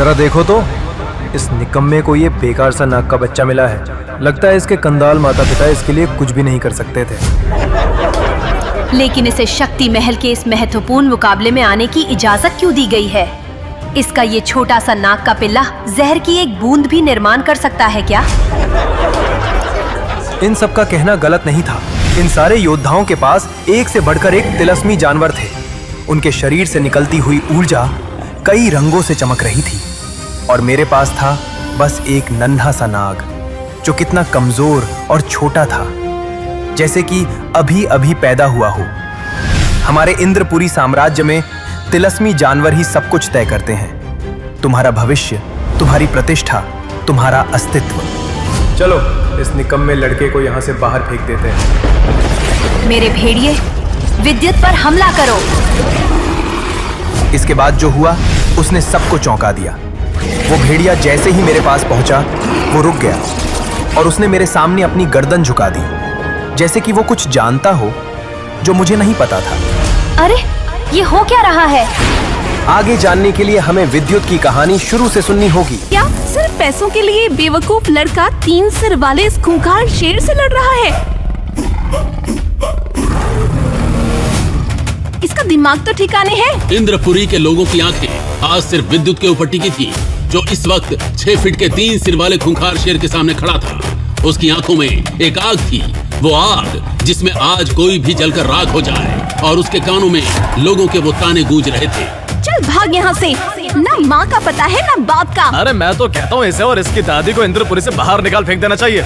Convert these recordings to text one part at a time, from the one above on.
जरा देखो तो, इस निकम्मे को ये बेकार सा नाग का बच्चा मिला है। लगता है इसके कंदाल माता पिता इसके लिए कुछ भी नहीं कर सकते थे। लेकिन इसे शक्ति महल के इस महत्वपूर्ण मुकाबले में आने की इजाजत क्यों दी गई है? इसका ये छोटा सा नाग का पिल्ला जहर की एक बूंद भी निर्माण कर सकता है क्या? इन सब का कहना गलत नहीं था। इन सारे योद्धाओं के पास एक से बढ़कर एक तिलस्मी जानवर थे। उनके शरीर से निकलती हुई ऊर्जा कई रंगों से चमक रही थी और मेरे पास था बस एक नन्हा सा नाग जो कितना कमजोर और छोटा था, जैसे कि अभी अभी पैदा हुआ हो। हमारे इंद्रपुरी साम्राज्य में तिलस्मी जानवर ही सब कुछ तय करते हैं, तुम्हारा भविष्य, तुम्हारी प्रतिष्ठा, तुम्हारा अस्तित्व। चलो इस निकम्मे लड़के को यहाँ से बाहर फेंक देते हैं। मेरे भेड़िए, विद्युत पर हमला करो। इसके बाद जो हुआ उसने सबको चौंका दिया। वो भेड़िया जैसे ही मेरे पास पहुंचा वो रुक गया और उसने मेरे सामने अपनी गर्दन झुका दी, जैसे कि वो कुछ जानता हो जो मुझे नहीं पता था। अरे ये हो क्या रहा है? आगे जानने के लिए हमें विद्युत की कहानी शुरू से सुननी होगी। क्या सिर्फ पैसों के लिए बेवकूफ लड़का 3 सिर वाले इस खूंखार शेर से लड़ रहा है? इसका दिमाग तो ठिकाने है। इंद्रपुरी के लोगों की आंखें आज सिर्फ विद्युत के ऊपर टिकी थी, जो इस वक्त 6 फीट के 3 सिर वाले खूंखार शेर के सामने खड़ा था। उसकी आंखों में एक आग थी, वो आग जिसमें आज कोई भी जलकर राख हो जाए, और उसके कानों में लोगों के वो ताने गूंज रहे थे। चल भाग यहाँ से, ना माँ का पता है ना बाप का। अरे मैं तो कहता हूँ इसे और इसकी दादी को इंद्रपुरी से बाहर निकाल फेंक देना चाहिए।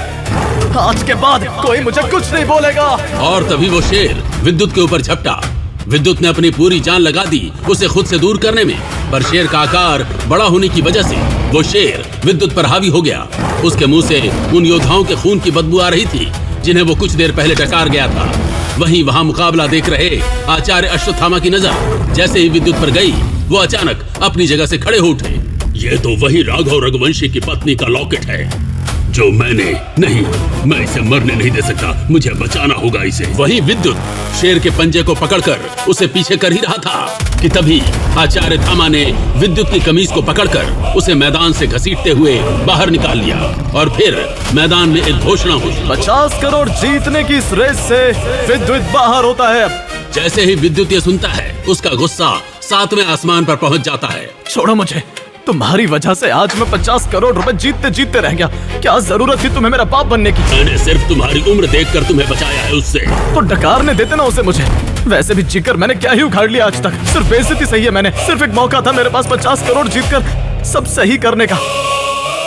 आज के बाद कोई मुझे कुछ नहीं बोलेगा। और तभी वो शेर विद्युत के ऊपर झपटा। विद्युत ने अपनी पूरी जान लगा दी उसे खुद से दूर करने में, पर शेर का आकार बड़ा होने की वजह से वो शेर विद्युत पर हावी हो गया। उसके मुंह से उन योद्धाओं के खून की बदबू आ रही थी जिन्हें वो कुछ देर पहले डकार गया था। वहीं वहां मुकाबला देख रहे आचार्य अश्वत्थामा की नजर जैसे ही विद्युत पर गई, वो अचानक अपनी जगह से खड़े हो उठे। ये तो वही राघव रघुवंशी की पत्नी का लॉकेट है जो नहीं, मैं इसे मरने नहीं दे सकता, मुझे बचाना होगा इसे। वही विद्युत शेर के पंजे को पकड़कर उसे पीछे कर ही रहा था कि तभी आचार्य थामा ने विद्युत की कमीज को पकड़कर उसे मैदान से घसीटते हुए बाहर निकाल लिया। और फिर मैदान में एक घोषणा हुई, 50 करोड़ जीतने की इस रेस से विद्युत बाहर होता है। जैसे ही विद्युत ये सुनता है, उसका गुस्सा 7वें आसमान पर पहुंच जाता है। छोड़ो मुझे, तुम्हारी वजह से आज मैं 50 करोड़ रुपए जीतते रह गया। क्या जरूरत थी तुम्हें मेरा बाप बनने की? मैंने सिर्फ तुम्हारी उम्र देखकर तुम्हें बचाया है उससे। तो डकारने देते ना उसे मुझे। वैसे भी जीकर मैंने क्या ही उखाड़ लिया आज तक। सिर्फ बेइज्जती सही है, मैंने सिर्फ एक मौका था मेरे पास 50 करोड़ जीतकर सब सही करने का,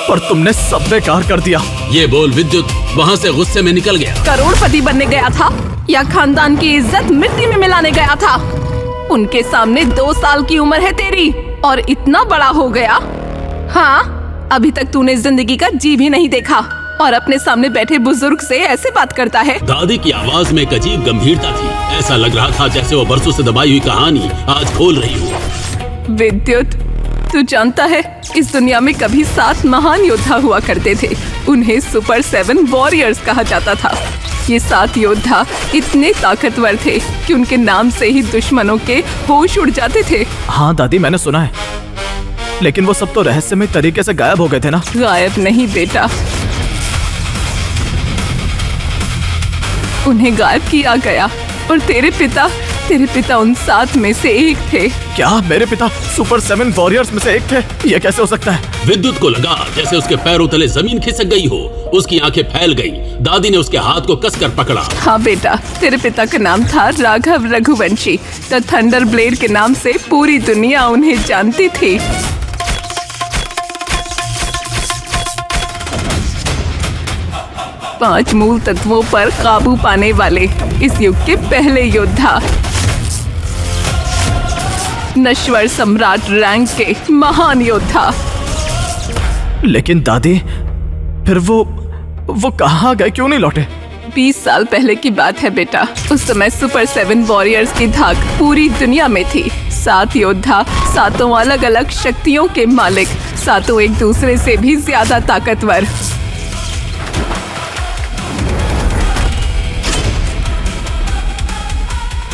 पर तुमने सब बेकार कर दिया। ये बोल विद्युत वहाँ से गुस्से में निकल गया। करोड़पति बनने गया था या खानदान की इज्जत मिट्टी में मिलाने गया था? उनके सामने 2 साल की उम्र है तेरी और इतना बड़ा हो गया। हाँ, अभी तक तूने जिंदगी का जी भी नहीं देखा और अपने सामने बैठे बुजुर्ग से ऐसे बात करता है। दादी की आवाज में एक अजीब गंभीरता थी। ऐसा लग रहा था जैसे वो बरसों से दबाई हुई कहानी आज खोल रही हो। विद्युत, तू जानता है इस दुनिया में कभी 7 महान योद्धा हुआ करते थे। उन्हें सुपर 7 वॉरियर्स कहा जाता था। ये 7 योद्धा इतने ताकतवर थे कि उनके नाम से ही दुश्मनों के होश उड़ जाते थे। हाँ दादी, मैंने सुना है, लेकिन वो सब तो रहस्यमय तरीके से गायब हो गए थे ना? गायब नहीं बेटा, उन्हें गायब किया गया और तेरे पिता उन 7 में से एक थे। क्या मेरे पिता सुपर 7 वॉरियर्स में से एक थे? ये कैसे हो सकता है? विद्युत को लगा जैसे उसके पैरों तले जमीन खिसक गई हो। उसकी आंखें फैल गईं। दादी ने उसके हाथ को कसकर पकड़ा। हाँ बेटा, तेरे पिता का नाम था Raghav Raghuvanshi. The thunder blade के नाम से पूरी दुनिया उन्हें जानती थी। पांच मूल तत्वों पर काबू पाने वाले इस युग के पहले योद्धा, नश्वर सम्राट रैंक के महान योद्धा। लेकिन दादी, फिर वो कहाँ गए, क्यों नहीं लौटे? 20 साल पहले की बात है बेटा। उस समय सुपर 7 वॉरियर्स की धाक पूरी दुनिया में थी। 7 योद्धा, 7 अलग अलग शक्तियों के मालिक, 7 एक दूसरे से भी ज्यादा ताकतवर।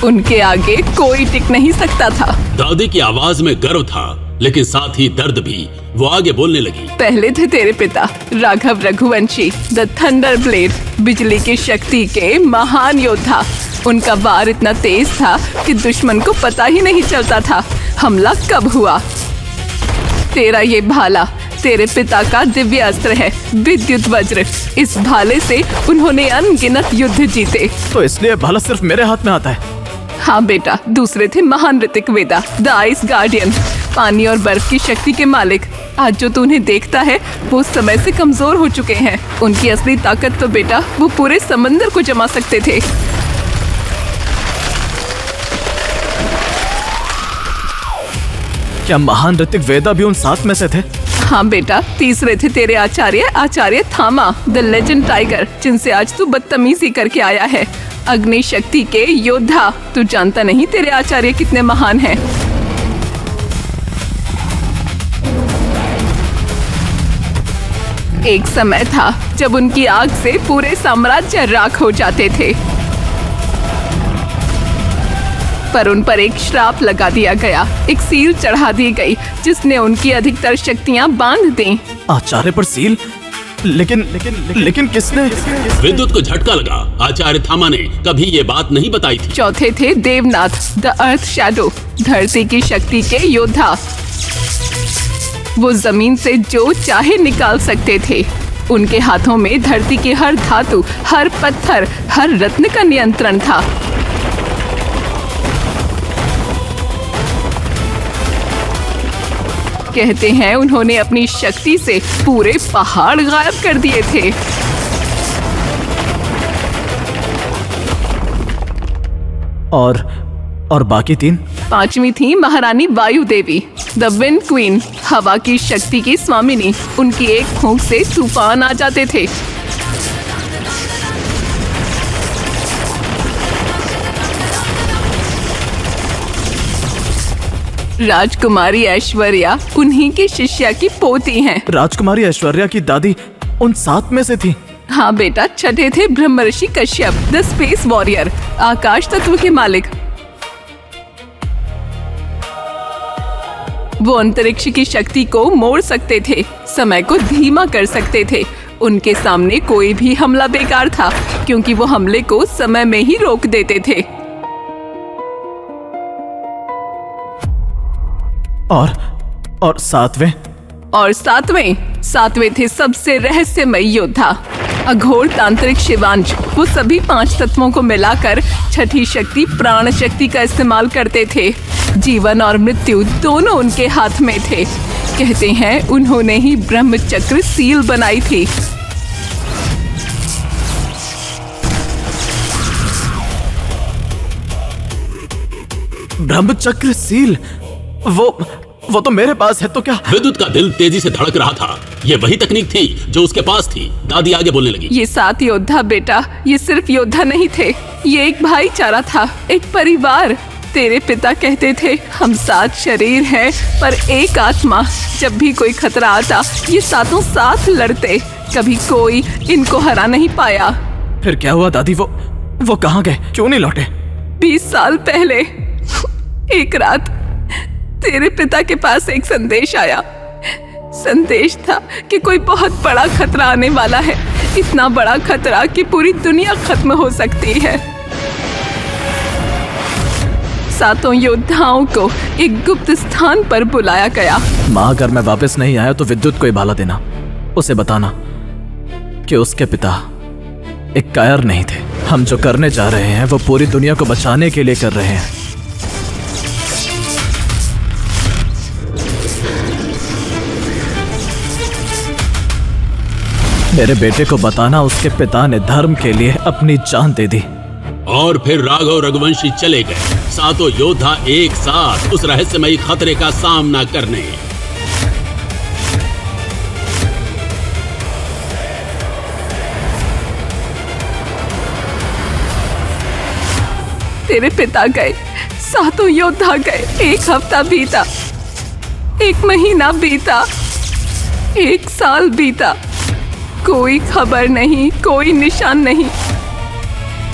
उनके आगे कोई टिक नहीं सकता था। दादी की आवाज में गर्व था, लेकिन साथ ही दर्द भी। वो आगे बोलने लगी। पहले थे तेरे पिता Raghav Raghuvanshi, the thunder blade, बिजली की शक्ति के महान योद्धा। उनका वार इतना तेज था कि दुश्मन को पता ही नहीं चलता था हमला कब हुआ। तेरा ये भाला तेरे पिता का दिव्य अस्त्र है, विद्युत वज्र। इस भाले से उन्होंने अनगिनत युद्ध जीते। तो इसलिए भाला सिर्फ मेरे हाथ में आता है? हाँ बेटा, दूसरे थे महान ऋतिक वेदा, द आइस गार्डियन, पानी और बर्फ की शक्ति के मालिक। आज जो तू उन्हें देखता है वो उस समय से कमजोर हो चुके हैं। उनकी असली ताकत तो बेटा वो पूरे समंदर को जमा सकते थे। क्या महान ऋतिक वेदा भी उन 7 में से थे? हाँ बेटा, तीसरे थे तेरे आचार्य थामा, द लेजेंड टाइगर, जिनसे आज तू बदतमीजी करके आया है। अग्नि शक्ति के योद्धा। तू जानता नहीं तेरे आचार्य कितने महान हैं। एक समय था जब उनकी आग से पूरे साम्राज्य राख हो जाते थे, पर उन पर एक श्राप लगा दिया गया, एक सील चढ़ा दी गई जिसने उनकी अधिकतर शक्तियां बांध दी। आचार्य पर सील? लेकिन किसने? विद्युत को झटका लगा। आचार्य थामा ने कभी ये बात नहीं बताई थी। चौथे थे देवनाथ, द अर्थ शैडो, धरती की शक्ति के योद्धा। वो जमीन से जो चाहे निकाल सकते थे। उनके हाथों में धरती की हर धातु, हर पत्थर, हर रत्न का नियंत्रण था। कहते हैं उन्होंने अपनी शक्ति से पूरे पहाड़ गायब कर दिए थे। और बाकी 3? पांचवी थी महारानी वायु देवी, द विंड क्वीन, हवा की शक्ति की स्वामिनी। उनकी एक फूंक से तूफान आ जाते थे। राजकुमारी ऐश्वर्या उन्हीं की शिष्या की पोती हैं। राजकुमारी ऐश्वर्या की दादी उन 7 में से थी? हाँ बेटा, छठे थे ब्रह्मर्षि कश्यप, द स्पेस वॉरियर, आकाश तत्व के मालिक। वो अंतरिक्ष की शक्ति को मोड़ सकते थे, समय को धीमा कर सकते थे। उनके सामने कोई भी हमला बेकार था, क्योंकि वो हमले को समय में ही रोक देते थे। और सातवें? और सातवें थे सबसे रहस्यमयी योद्धा, अघोर तांत्रिक शिवांश। वो सभी 5 तत्वों को मिलाकर छठी शक्ति प्राण शक्ति का इस्तेमाल करते थे। जीवन और मृत्यु दोनों उनके हाथ में थे। कहते हैं उन्होंने ही ब्रह्मचक्र सील बनाई थी। ब्रह्मचक्र सील? वो तो मेरे पास है। तो क्या? विद्युत का दिल तेजी से धड़क रहा था। ये वही तकनीक थी जो उसके पास थी। दादी आगे बोलने लगी। ये 7 योद्धा बेटा, ये सिर्फ योद्धा नहीं थे, ये एक भाईचारा था, एक परिवार। तेरे पिता कहते थे हम 7 शरीर हैं पर एक आत्मा। जब भी कोई खतरा आता ये 7 साथ लड़ते। कभी कोई इनको हरा नहीं पाया। फिर क्या हुआ दादी? वो कहाँ गए? क्यों नहीं लौटे? 20 साल पहले एक रात तेरे पिता के पास एक संदेश आया। संदेश था कि कोई बहुत बड़ा खतरा आने वाला है, इतना बड़ा खतरा कि पूरी दुनिया खत्म हो सकती है। 7 योद्धाओं को एक गुप्त स्थान पर बुलाया गया। माँ, अगर मैं वापस नहीं आया तो विद्युत को भाला देना। उसे बताना कि उसके पिता एक कायर नहीं थे। हम जो करने जा रहे हैं वो पूरी दुनिया को बचाने के लिए कर रहे हैं। मेरे बेटे को बताना उसके पिता ने धर्म के लिए अपनी जान दे दी। और फिर राघव रघुवंशी चले गए, 7 योद्धा एक साथ उस रहस्यमयी खतरे का सामना करने। तेरे पिता गए, 7 योद्धा गए। 1 हफ्ता बीता, 1 महीना बीता, 1 साल बीता। कोई खबर नहीं, कोई निशान नहीं,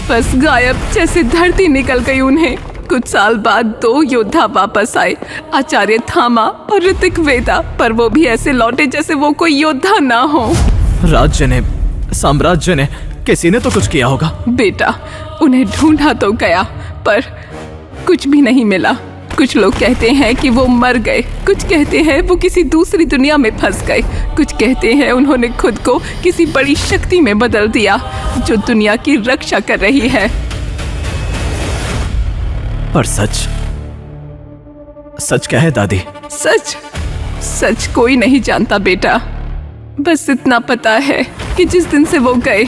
बस गायब जैसे धरती निकल गई उन्हें। कुछ साल बाद 2 योद्धा वापस आए, आचार्य थामा और ऋतिक वेदा, पर वो भी ऐसे लौटे जैसे वो कोई योद्धा ना हो। राज्य ने, साम्राज्य ने, किसी ने तो कुछ किया होगा। बेटा, उन्हें ढूंढा तो गया पर कुछ भी नहीं मिला। कुछ लोग कहते हैं कि वो मर गए, कुछ कहते हैं वो किसी दूसरी दुनिया में फंस गए, कुछ कहते हैं उन्होंने खुद को किसी बड़ी शक्ति में बदल दिया जो दुनिया की रक्षा कर रही है। पर सच क्या है दादी? सच कोई नहीं जानता बेटा। बस इतना पता है कि जिस दिन से वो गए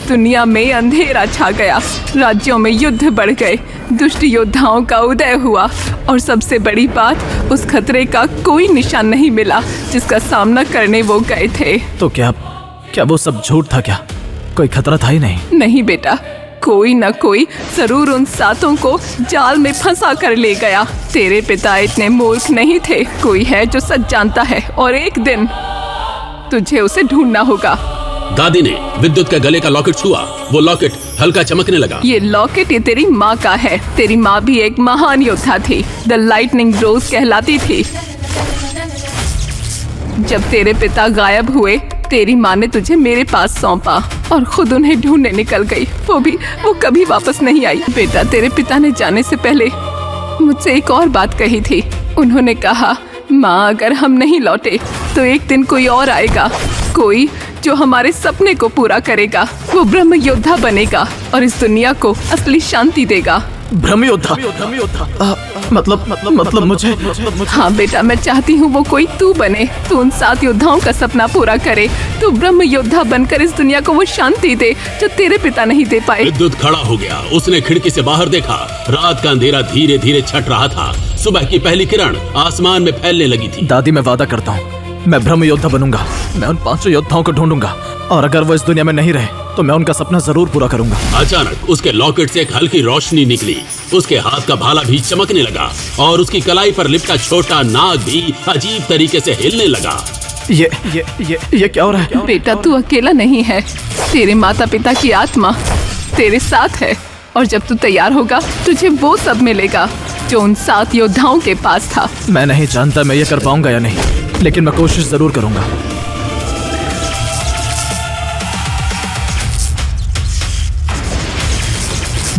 दुनिया में अंधेरा छा गया, राज्यों में युद्ध बढ़ गए, दुष्ट योद्धाओं का उदय हुआ और सबसे बड़ी बात, उस खतरे का कोई निशान नहीं मिला जिसका सामना करने वो गए थे। तो क्या वो सब झूठ था? क्या कोई खतरा था ही नहीं? नहीं बेटा, कोई न कोई जरूर उन सातों को जाल में फंसा कर ले गया। तेरे पिता इतने मूर्ख नहीं थे। कोई है जो सच जानता है और एक दिन तुझे उसे ढूंढना होगा। दादी ने विद्युत के गले का लॉकेट छुआ। वो लॉकेट हल्का चमकने लगा। ये लॉकेट ये तेरी माँ का है। तेरी माँ भी एक महान योद्धा थी, द लाइटनिंग रोज कहलाती थी। जब तेरे पिता गायब हुए, तेरी माँ ने तुझे मेरे पास सौंपा और खुद उन्हें ढूंढने निकल गई। वो कभी वापस नहीं आई। बेटा, तेरे पिता ने जाने से पहले मुझसे एक और बात कही थी। उन्होंने कहा, माँ, अगर हम नहीं लौटे तो एक दिन कोई और आएगा, कोई जो हमारे सपने को पूरा करेगा। वो ब्रह्म योद्धा बनेगा और इस दुनिया को असली शांति देगा। ब्रह्म योद्धा? मतलब मुझे? हाँ बेटा, मैं चाहती हूँ वो कोई तू बने। तू उन 7 योद्धाओं का सपना पूरा करे। तू ब्रह्म योद्धा बनकर इस दुनिया को वो शांति दे जो तेरे पिता नहीं दे पाए। विद्युत खड़ा हो गया। उसने खिड़की से बाहर देखा। रात का अंधेरा धीरे धीरे छट रहा था। सुबह की पहली किरण आसमान में फैलने लगी थी। दादी, मैं वादा करता हूँ, मैं ब्रह्म योद्धा बनूंगा। मैं उन 5 योद्धाओं को ढूंढूंगा और अगर वो इस दुनिया में नहीं रहे तो मैं उनका सपना जरूर पूरा करूंगा। अचानक उसके लॉकेट से एक हल्की रोशनी निकली। उसके हाथ का भाला भी चमकने लगा और उसकी कलाई पर लिपटा छोटा नाग भी अजीब तरीके से हिलने लगा। ये क्या हो रहा है? बेटा, तू अकेला नहीं है। तेरे माता पिता की आत्मा तेरे साथ है और जब तू तैयार होगा तुझे वो सब मिलेगा जो उन 7 योद्धाओं के पास था। मैं नहीं जानता मैं ये कर पाऊंगा या नहीं, लेकिन मैं कोशिश जरूर करूंगा।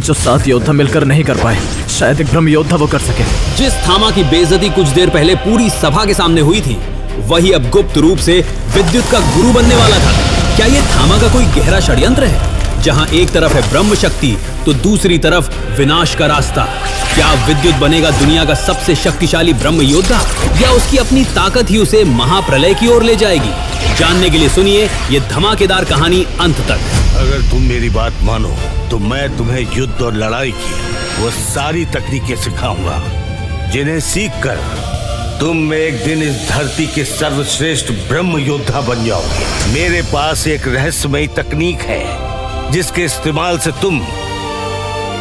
जो 7 योद्धा मिलकर नहीं कर पाए, शायद एक ब्रह्म योद्धा वो कर सके। जिस थामा की बेइज्जती कुछ देर पहले पूरी सभा के सामने हुई थी, वही अब गुप्त रूप से विद्युत का गुरु बनने वाला था। क्या ये थामा का कोई गहरा षड्यंत्र है, जहां एक तरफ है ब्रह्म शक्ति तो दूसरी तरफ विनाश का रास्ता? क्या विद्युत बनेगा दुनिया का सबसे शक्तिशाली ब्रह्म योद्धा, या उसकी अपनी ताकत ही उसे महाप्रलय की ओर ले जाएगी? जानने के लिए सुनिए ये धमाकेदार कहानी अंत तक। अगर तुम मेरी बात मानो तो मैं तुम्हें युद्ध और लड़ाई की वो सारी तकनीकें सिखाऊंगा जिन्हें सीखकर तुम एक दिन इस धरती के सर्वश्रेष्ठ ब्रह्म योद्धा बन जाओगे। मेरे पास एक रहस्यमयी तकनीक है जिसके इस्तेमाल से तुम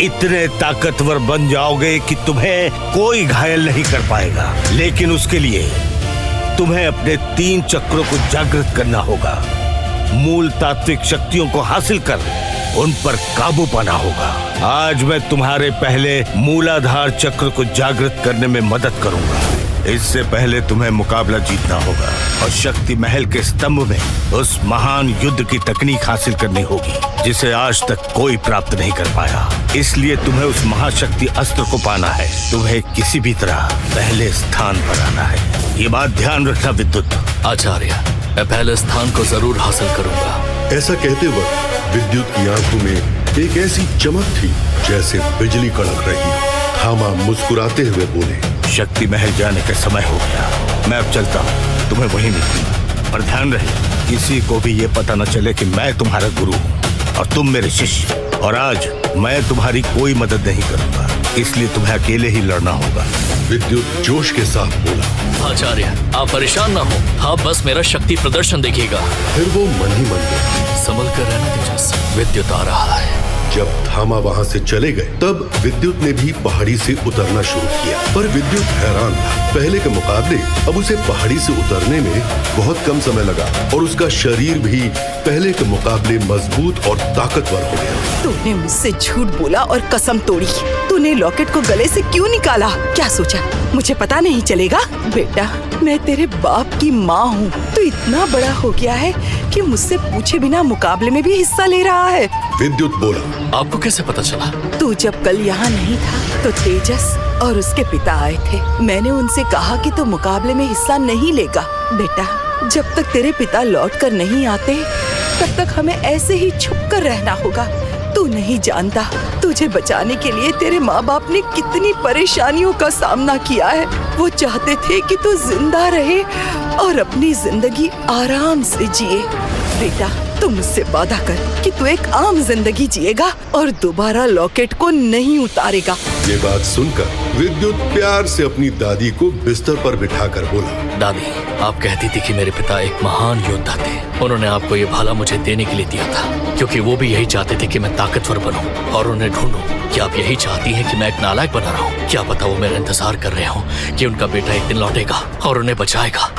इतने ताकतवर बन जाओगे कि तुम्हें कोई घायल नहीं कर पाएगा। लेकिन उसके लिए तुम्हें अपने 3 चक्रों को जागृत करना होगा। मूल तात्विक शक्तियों को हासिल कर उन पर काबू पाना होगा। आज मैं तुम्हारे पहले मूलाधार चक्र को जागृत करने में मदद करूंगा। इससे पहले तुम्हें मुकाबला जीतना होगा और शक्ति महल के स्तंभ में उस महान युद्ध की तकनीक हासिल करनी होगी जिसे आज तक कोई प्राप्त नहीं कर पाया। इसलिए तुम्हें उस महाशक्ति अस्त्र को पाना है। तुम्हें किसी भी तरह पहले स्थान पर आना है। ये बात ध्यान रखना विद्युत। आचार्य, मैं पहले स्थान को जरूर हासिल करूंगा। ऐसा कहते वक्त विद्युत की आंखों में एक ऐसी चमक थी जैसे बिजली कड़क रही हो। थामा मुस्कुराते हुए बोले, शक्ति महल जाने का समय हो गया। मैं अब चलता हूँ, तुम्हें वहीं मिलूंगा। पर ध्यान रहे किसी को भी ये पता न चले कि मैं तुम्हारा गुरु हूँ और तुम मेरे शिष्य। और आज मैं तुम्हारी कोई मदद नहीं करूंगा, इसलिए तुम्हें अकेले ही लड़ना होगा। विद्युत जोश के साथ बोला, आचार्य, आप परेशान ना हो, आप बस मेरा शक्ति प्रदर्शन देखिएगा। फिर वो मन ही मन में, संभल कर रहना तेजस, विद्युत आ रहा है। जब थामा वहाँ से चले गए तब विद्युत ने भी पहाड़ी से उतरना शुरू किया, पर विद्युत हैरान था। पहले के मुकाबले अब उसे पहाड़ी से उतरने में बहुत कम समय लगा और उसका शरीर भी पहले के मुकाबले मजबूत और ताकतवर हो गया। तूने मुझसे झूठ बोला और कसम तोड़ी। तूने लॉकेट को गले से क्यों निकाला? क्या सोचा मुझे पता नहीं चलेगा? बेटा, मैं तेरे बाप की माँ हूँ। तू इतना बड़ा हो गया है कि मुझसे पूछे बिना मुकाबले में भी हिस्सा ले रहा है। विद्युत बोला, आपको कैसे पता चला? तू जब कल यहाँ नहीं था तो तेजस और उसके पिता आए थे। मैंने उनसे कहा कि तू मुकाबले में हिस्सा नहीं लेगा। बेटा, जब तक तेरे पिता लौट कर नहीं आते तब तक हमें ऐसे ही छुप कर रहना होगा। तू नहीं जानता तुझे बचाने के लिए तेरे माँ बाप ने कितनी परेशानियों का सामना किया है। वो चाहते थे कि तू जिंदा रहे और अपनी जिंदगी आराम से जिए। बेटा, तू मुझसे वादा कर कि तू एक आम जिंदगी जिएगा और दोबारा लॉकेट को नहीं उतारेगा। ये बात सुनकर विद्युत प्यार से अपनी दादी को बिस्तर पर बिठाकर बोला, दादी, आप कहती थी कि मेरे पिता एक महान योद्धा थे। उन्होंने आपको ये भाला मुझे देने के लिए दिया था क्योंकि वो भी यही चाहते थे कि मैं ताकतवर बनूं और उन्हें ढूंढूं। क्या आप यही चाहती हैं कि मैं एक नालायक बना रहा हूँ? क्या पता वो मेरा इंतजार कर रहे हो कि उनका बेटा एक दिन लौटेगा और उन्हें बचाएगा।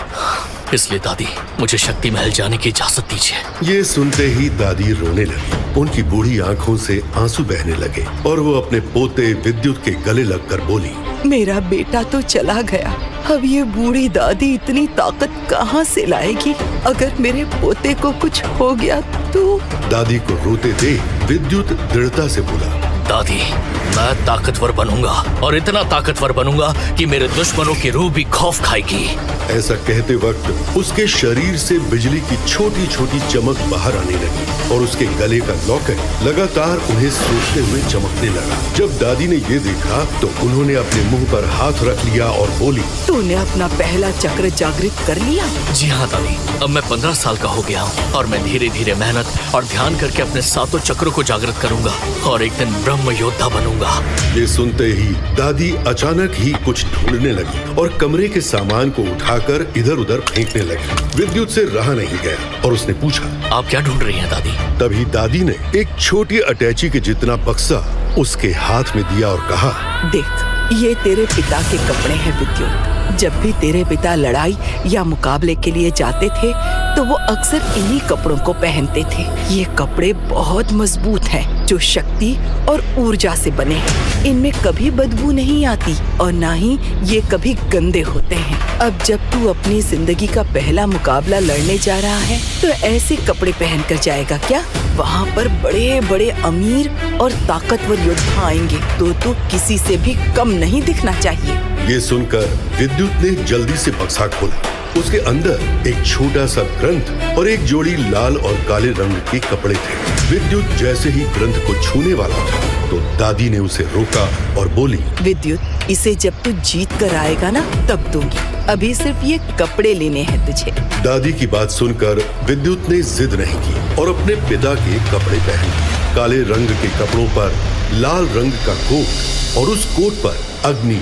इसलिए दादी, मुझे शक्ति महल जाने की इजाजत दीजिए। ये सुनते ही दादी रोने लगी। उनकी बूढ़ी आंखों से आंसू बहने लगे और वो अपने पोते विद्युत के गले लगकर बोली, मेरा बेटा तो चला गया, अब ये बूढ़ी दादी इतनी ताकत कहाँ से लाएगी? अगर मेरे पोते को कुछ हो गया तो? दादी को रोते देख विद्युत दृढ़ता से बोला, दादी, मैं ताकतवर बनूंगा और इतना ताकतवर बनूंगा कि मेरे दुश्मनों की रूह भी खौफ खाएगी। ऐसा कहते वक्त उसके शरीर से बिजली की छोटी छोटी चमक बाहर आने लगी और उसके गले का लॉकेट लगातार उन्हें सोचते हुए चमकने लगा। जब दादी ने ये देखा तो उन्होंने अपने मुंह पर हाथ रख लिया और बोली, तूने अपना पहला चक्र जागृत कर लिया? जी हाँ दादी, अब मैं 15 साल का हो गया हूँ और मैं धीरे धीरे मेहनत और ध्यान करके अपने 7 चक्रों को जागृत करूंगा और एक दिन ब्रह्म योद्धा बनूंगा। ये सुनते ही दादी अचानक ही कुछ ढूंढने लगी और कमरे के सामान को उठाकर इधर उधर फेंकने लगी। विद्युत से रहा नहीं गया और उसने पूछा, आप क्या ढूंढ रही हैं दादी? तभी दादी ने एक छोटी अटैची के जितना बक्सा उसके हाथ में दिया और कहा, देख, ये तेरे पिता के कपड़े हैं विद्युत। जब भी तेरे पिता लड़ाई या मुकाबले के लिए जाते थे तो वो अक्सर इन्हीं कपड़ों को पहनते थे। ये कपड़े बहुत मजबूत हैं, जो शक्ति और ऊर्जा से बने हैं। इनमें कभी बदबू नहीं आती और ना ही ये कभी गंदे होते हैं। अब जब तू अपनी जिंदगी का पहला मुकाबला लड़ने जा रहा है तो ऐसे कपड़े पहन कर जाएगा क्या? वहाँ पर बड़े बड़े अमीर और ताकतवर योद्धा आएंगे तो तू किसी से भी कम नहीं दिखना चाहिए। ये सुनकर विद्युत ने जल्दी से बक्सा खोला। उसके अंदर एक छोटा सा ग्रंथ और एक जोड़ी लाल और काले रंग के कपड़े थे। विद्युत जैसे ही ग्रंथ को छूने वाला था तो दादी ने उसे रोका और बोली, विद्युत, इसे जब तू जीत कर आएगा ना तब दूंगी। अभी सिर्फ ये कपड़े लेने हैं तुझे। दादी की बात सुनकर विद्युत ने जिद नहीं की और अपने पिता के कपड़े पहन लिए। काले रंग के कपड़ों पर लाल रंग का कोट और उस कोट पर अग्नि,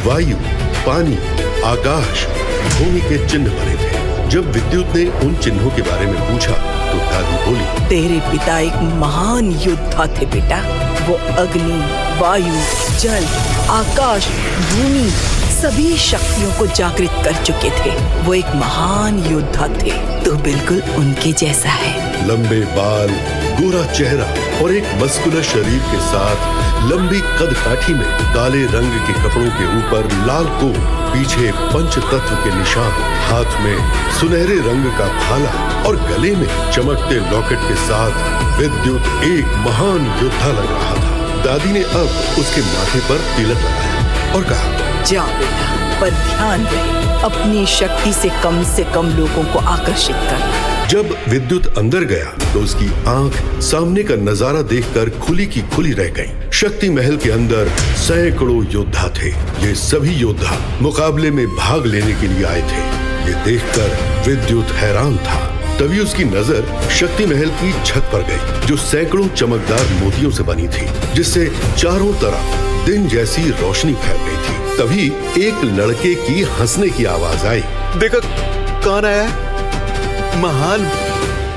वायु, पानी, आकाश, भूमि के चिन्ह बने थे। जब विद्युत ने उन चिन्हों के बारे में पूछा तो दादी बोली, तेरे पिता एक महान योद्धा थे बेटा। वो अग्नि, वायु, जल, आकाश, भूमि सभी शक्तियों को जागृत कर चुके थे। वो एक महान योद्धा थे। तो बिल्कुल उनके जैसा है। लंबे बाल, गोरा चेहरा और एक मस्कुलर शरीर के साथ लंबी कद काठी में काले रंग के कपड़ों के ऊपर लाल कोट, पीछे पंच तत्व के निशान, हाथ में सुनहरे रंग का भाला और गले में चमकते लॉकेट के साथ विद्युत एक महान योद्धा लग रहा था। दादी ने अब उसके माथे पर तिलक लगाया और कहा, जा बेटा, पर ध्यान रहे अपनी शक्ति से कम लोगों को आकर्षित कर। जब विद्युत अंदर गया तो उसकी आंख सामने का नजारा देखकर खुली की खुली रह गई। शक्ति महल के अंदर सैकड़ों योद्धा थे। ये सभी योद्धा मुकाबले में भाग लेने के लिए आए थे। ये देखकर विद्युत हैरान था। तभी उसकी नजर शक्ति महल की छत पर गई, जो सैकड़ों चमकदार मोतियों से बनी थी, जिससे चारों तरफ दिन जैसी रोशनी फैल गई थी। तभी एक लड़के की हंसने की आवाज आई। देखो कौन आया? महान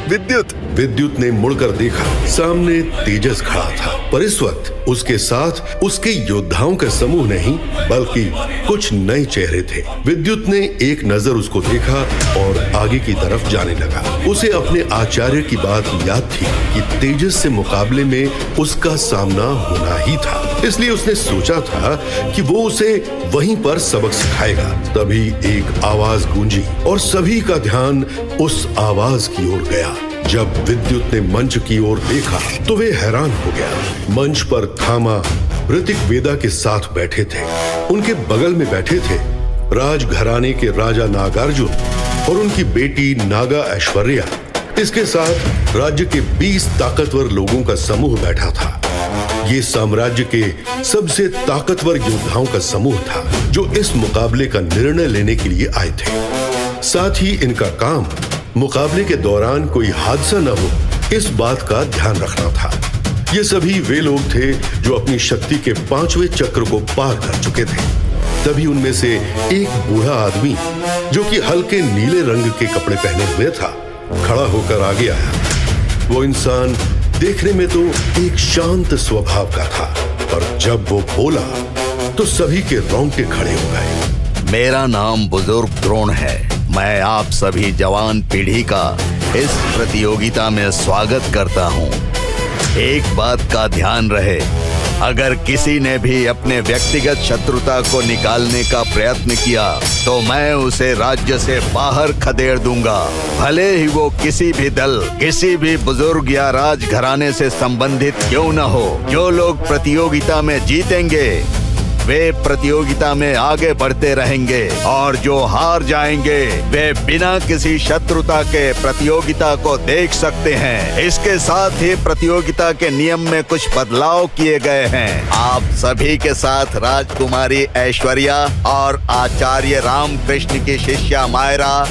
विद्युत। विद्युत ने मुड़कर देखा, सामने तेजस खड़ा था, पर इस वक्त उसके साथ उसके योद्धाओं का समूह नहीं बल्कि कुछ नए चेहरे थे। विद्युत ने एक नजर उसको देखा और आगे की तरफ जाने लगा। उसे अपने आचार्य की बात याद थी कि तेजस से मुकाबले में उसका सामना होना ही था, इसलिए उसने सोचा था कि वो उसे वहीं पर सबक सिखाएगा। तभी एक आवाज गूंजी और सभी का ध्यान उस आवाज की ओर गया। जब विद्युत ने मंच की ओर देखा तो वे हैरान हो गया। मंच पर थामा ऋतिक वेदा के साथ बैठे थे। उनके बगल में बैठे थे राजघराने के राजा नागार्जुन और उनकी बेटी नागा ऐश्वर्या। इसके साथ राज्य के 20 ताकतवर लोगों का समूह बैठा था। ये साम्राज्य के सबसे ताकतवर योद्धाओं का समूह था जो इस मुकाबले का निर्णय लेने के लिए आए थे। साथ ही इनका काम मुकाबले के दौरान कोई हादसा न हो, इस बात का ध्यान रखना था। ये सभी वे लोग थे जो अपनी शक्ति के 5वें चक्र को पार कर चुके थे। तभी उनमें से एक बूढ़ा आदमी जो कि हल्के नीले रंग के कपड़े पहने हुए था, खड़ा होकर आगे आया। वो इंसान देखने में तो एक शांत स्वभाव का था, पर जब वो बोला तो सभी के रोंगटे खड़े हो गए। मेरा नाम बुजुर्ग द्रोण है। मैं आप सभी जवान पीढ़ी का इस प्रतियोगिता में स्वागत करता हूँ। एक बात का ध्यान रहे, अगर किसी ने भी अपने व्यक्तिगत शत्रुता को निकालने का प्रयत्न किया तो मैं उसे राज्य से बाहर खदेड़ दूंगा, भले ही वो किसी भी दल, किसी भी बुजुर्ग या राजघराने से संबंधित क्यों न हो। जो लोग प्रतियोगिता में जीतेंगे वे प्रतियोगिता में आगे बढ़ते रहेंगे और जो हार जाएंगे वे बिना किसी शत्रुता के प्रतियोगिता को देख सकते हैं। इसके साथ ही प्रतियोगिता के नियम में कुछ बदलाव किए गए हैं। आप सभी के साथ राजकुमारी ऐश्वर्या और आचार्य रामकृष्ण की शिष्या मायरा,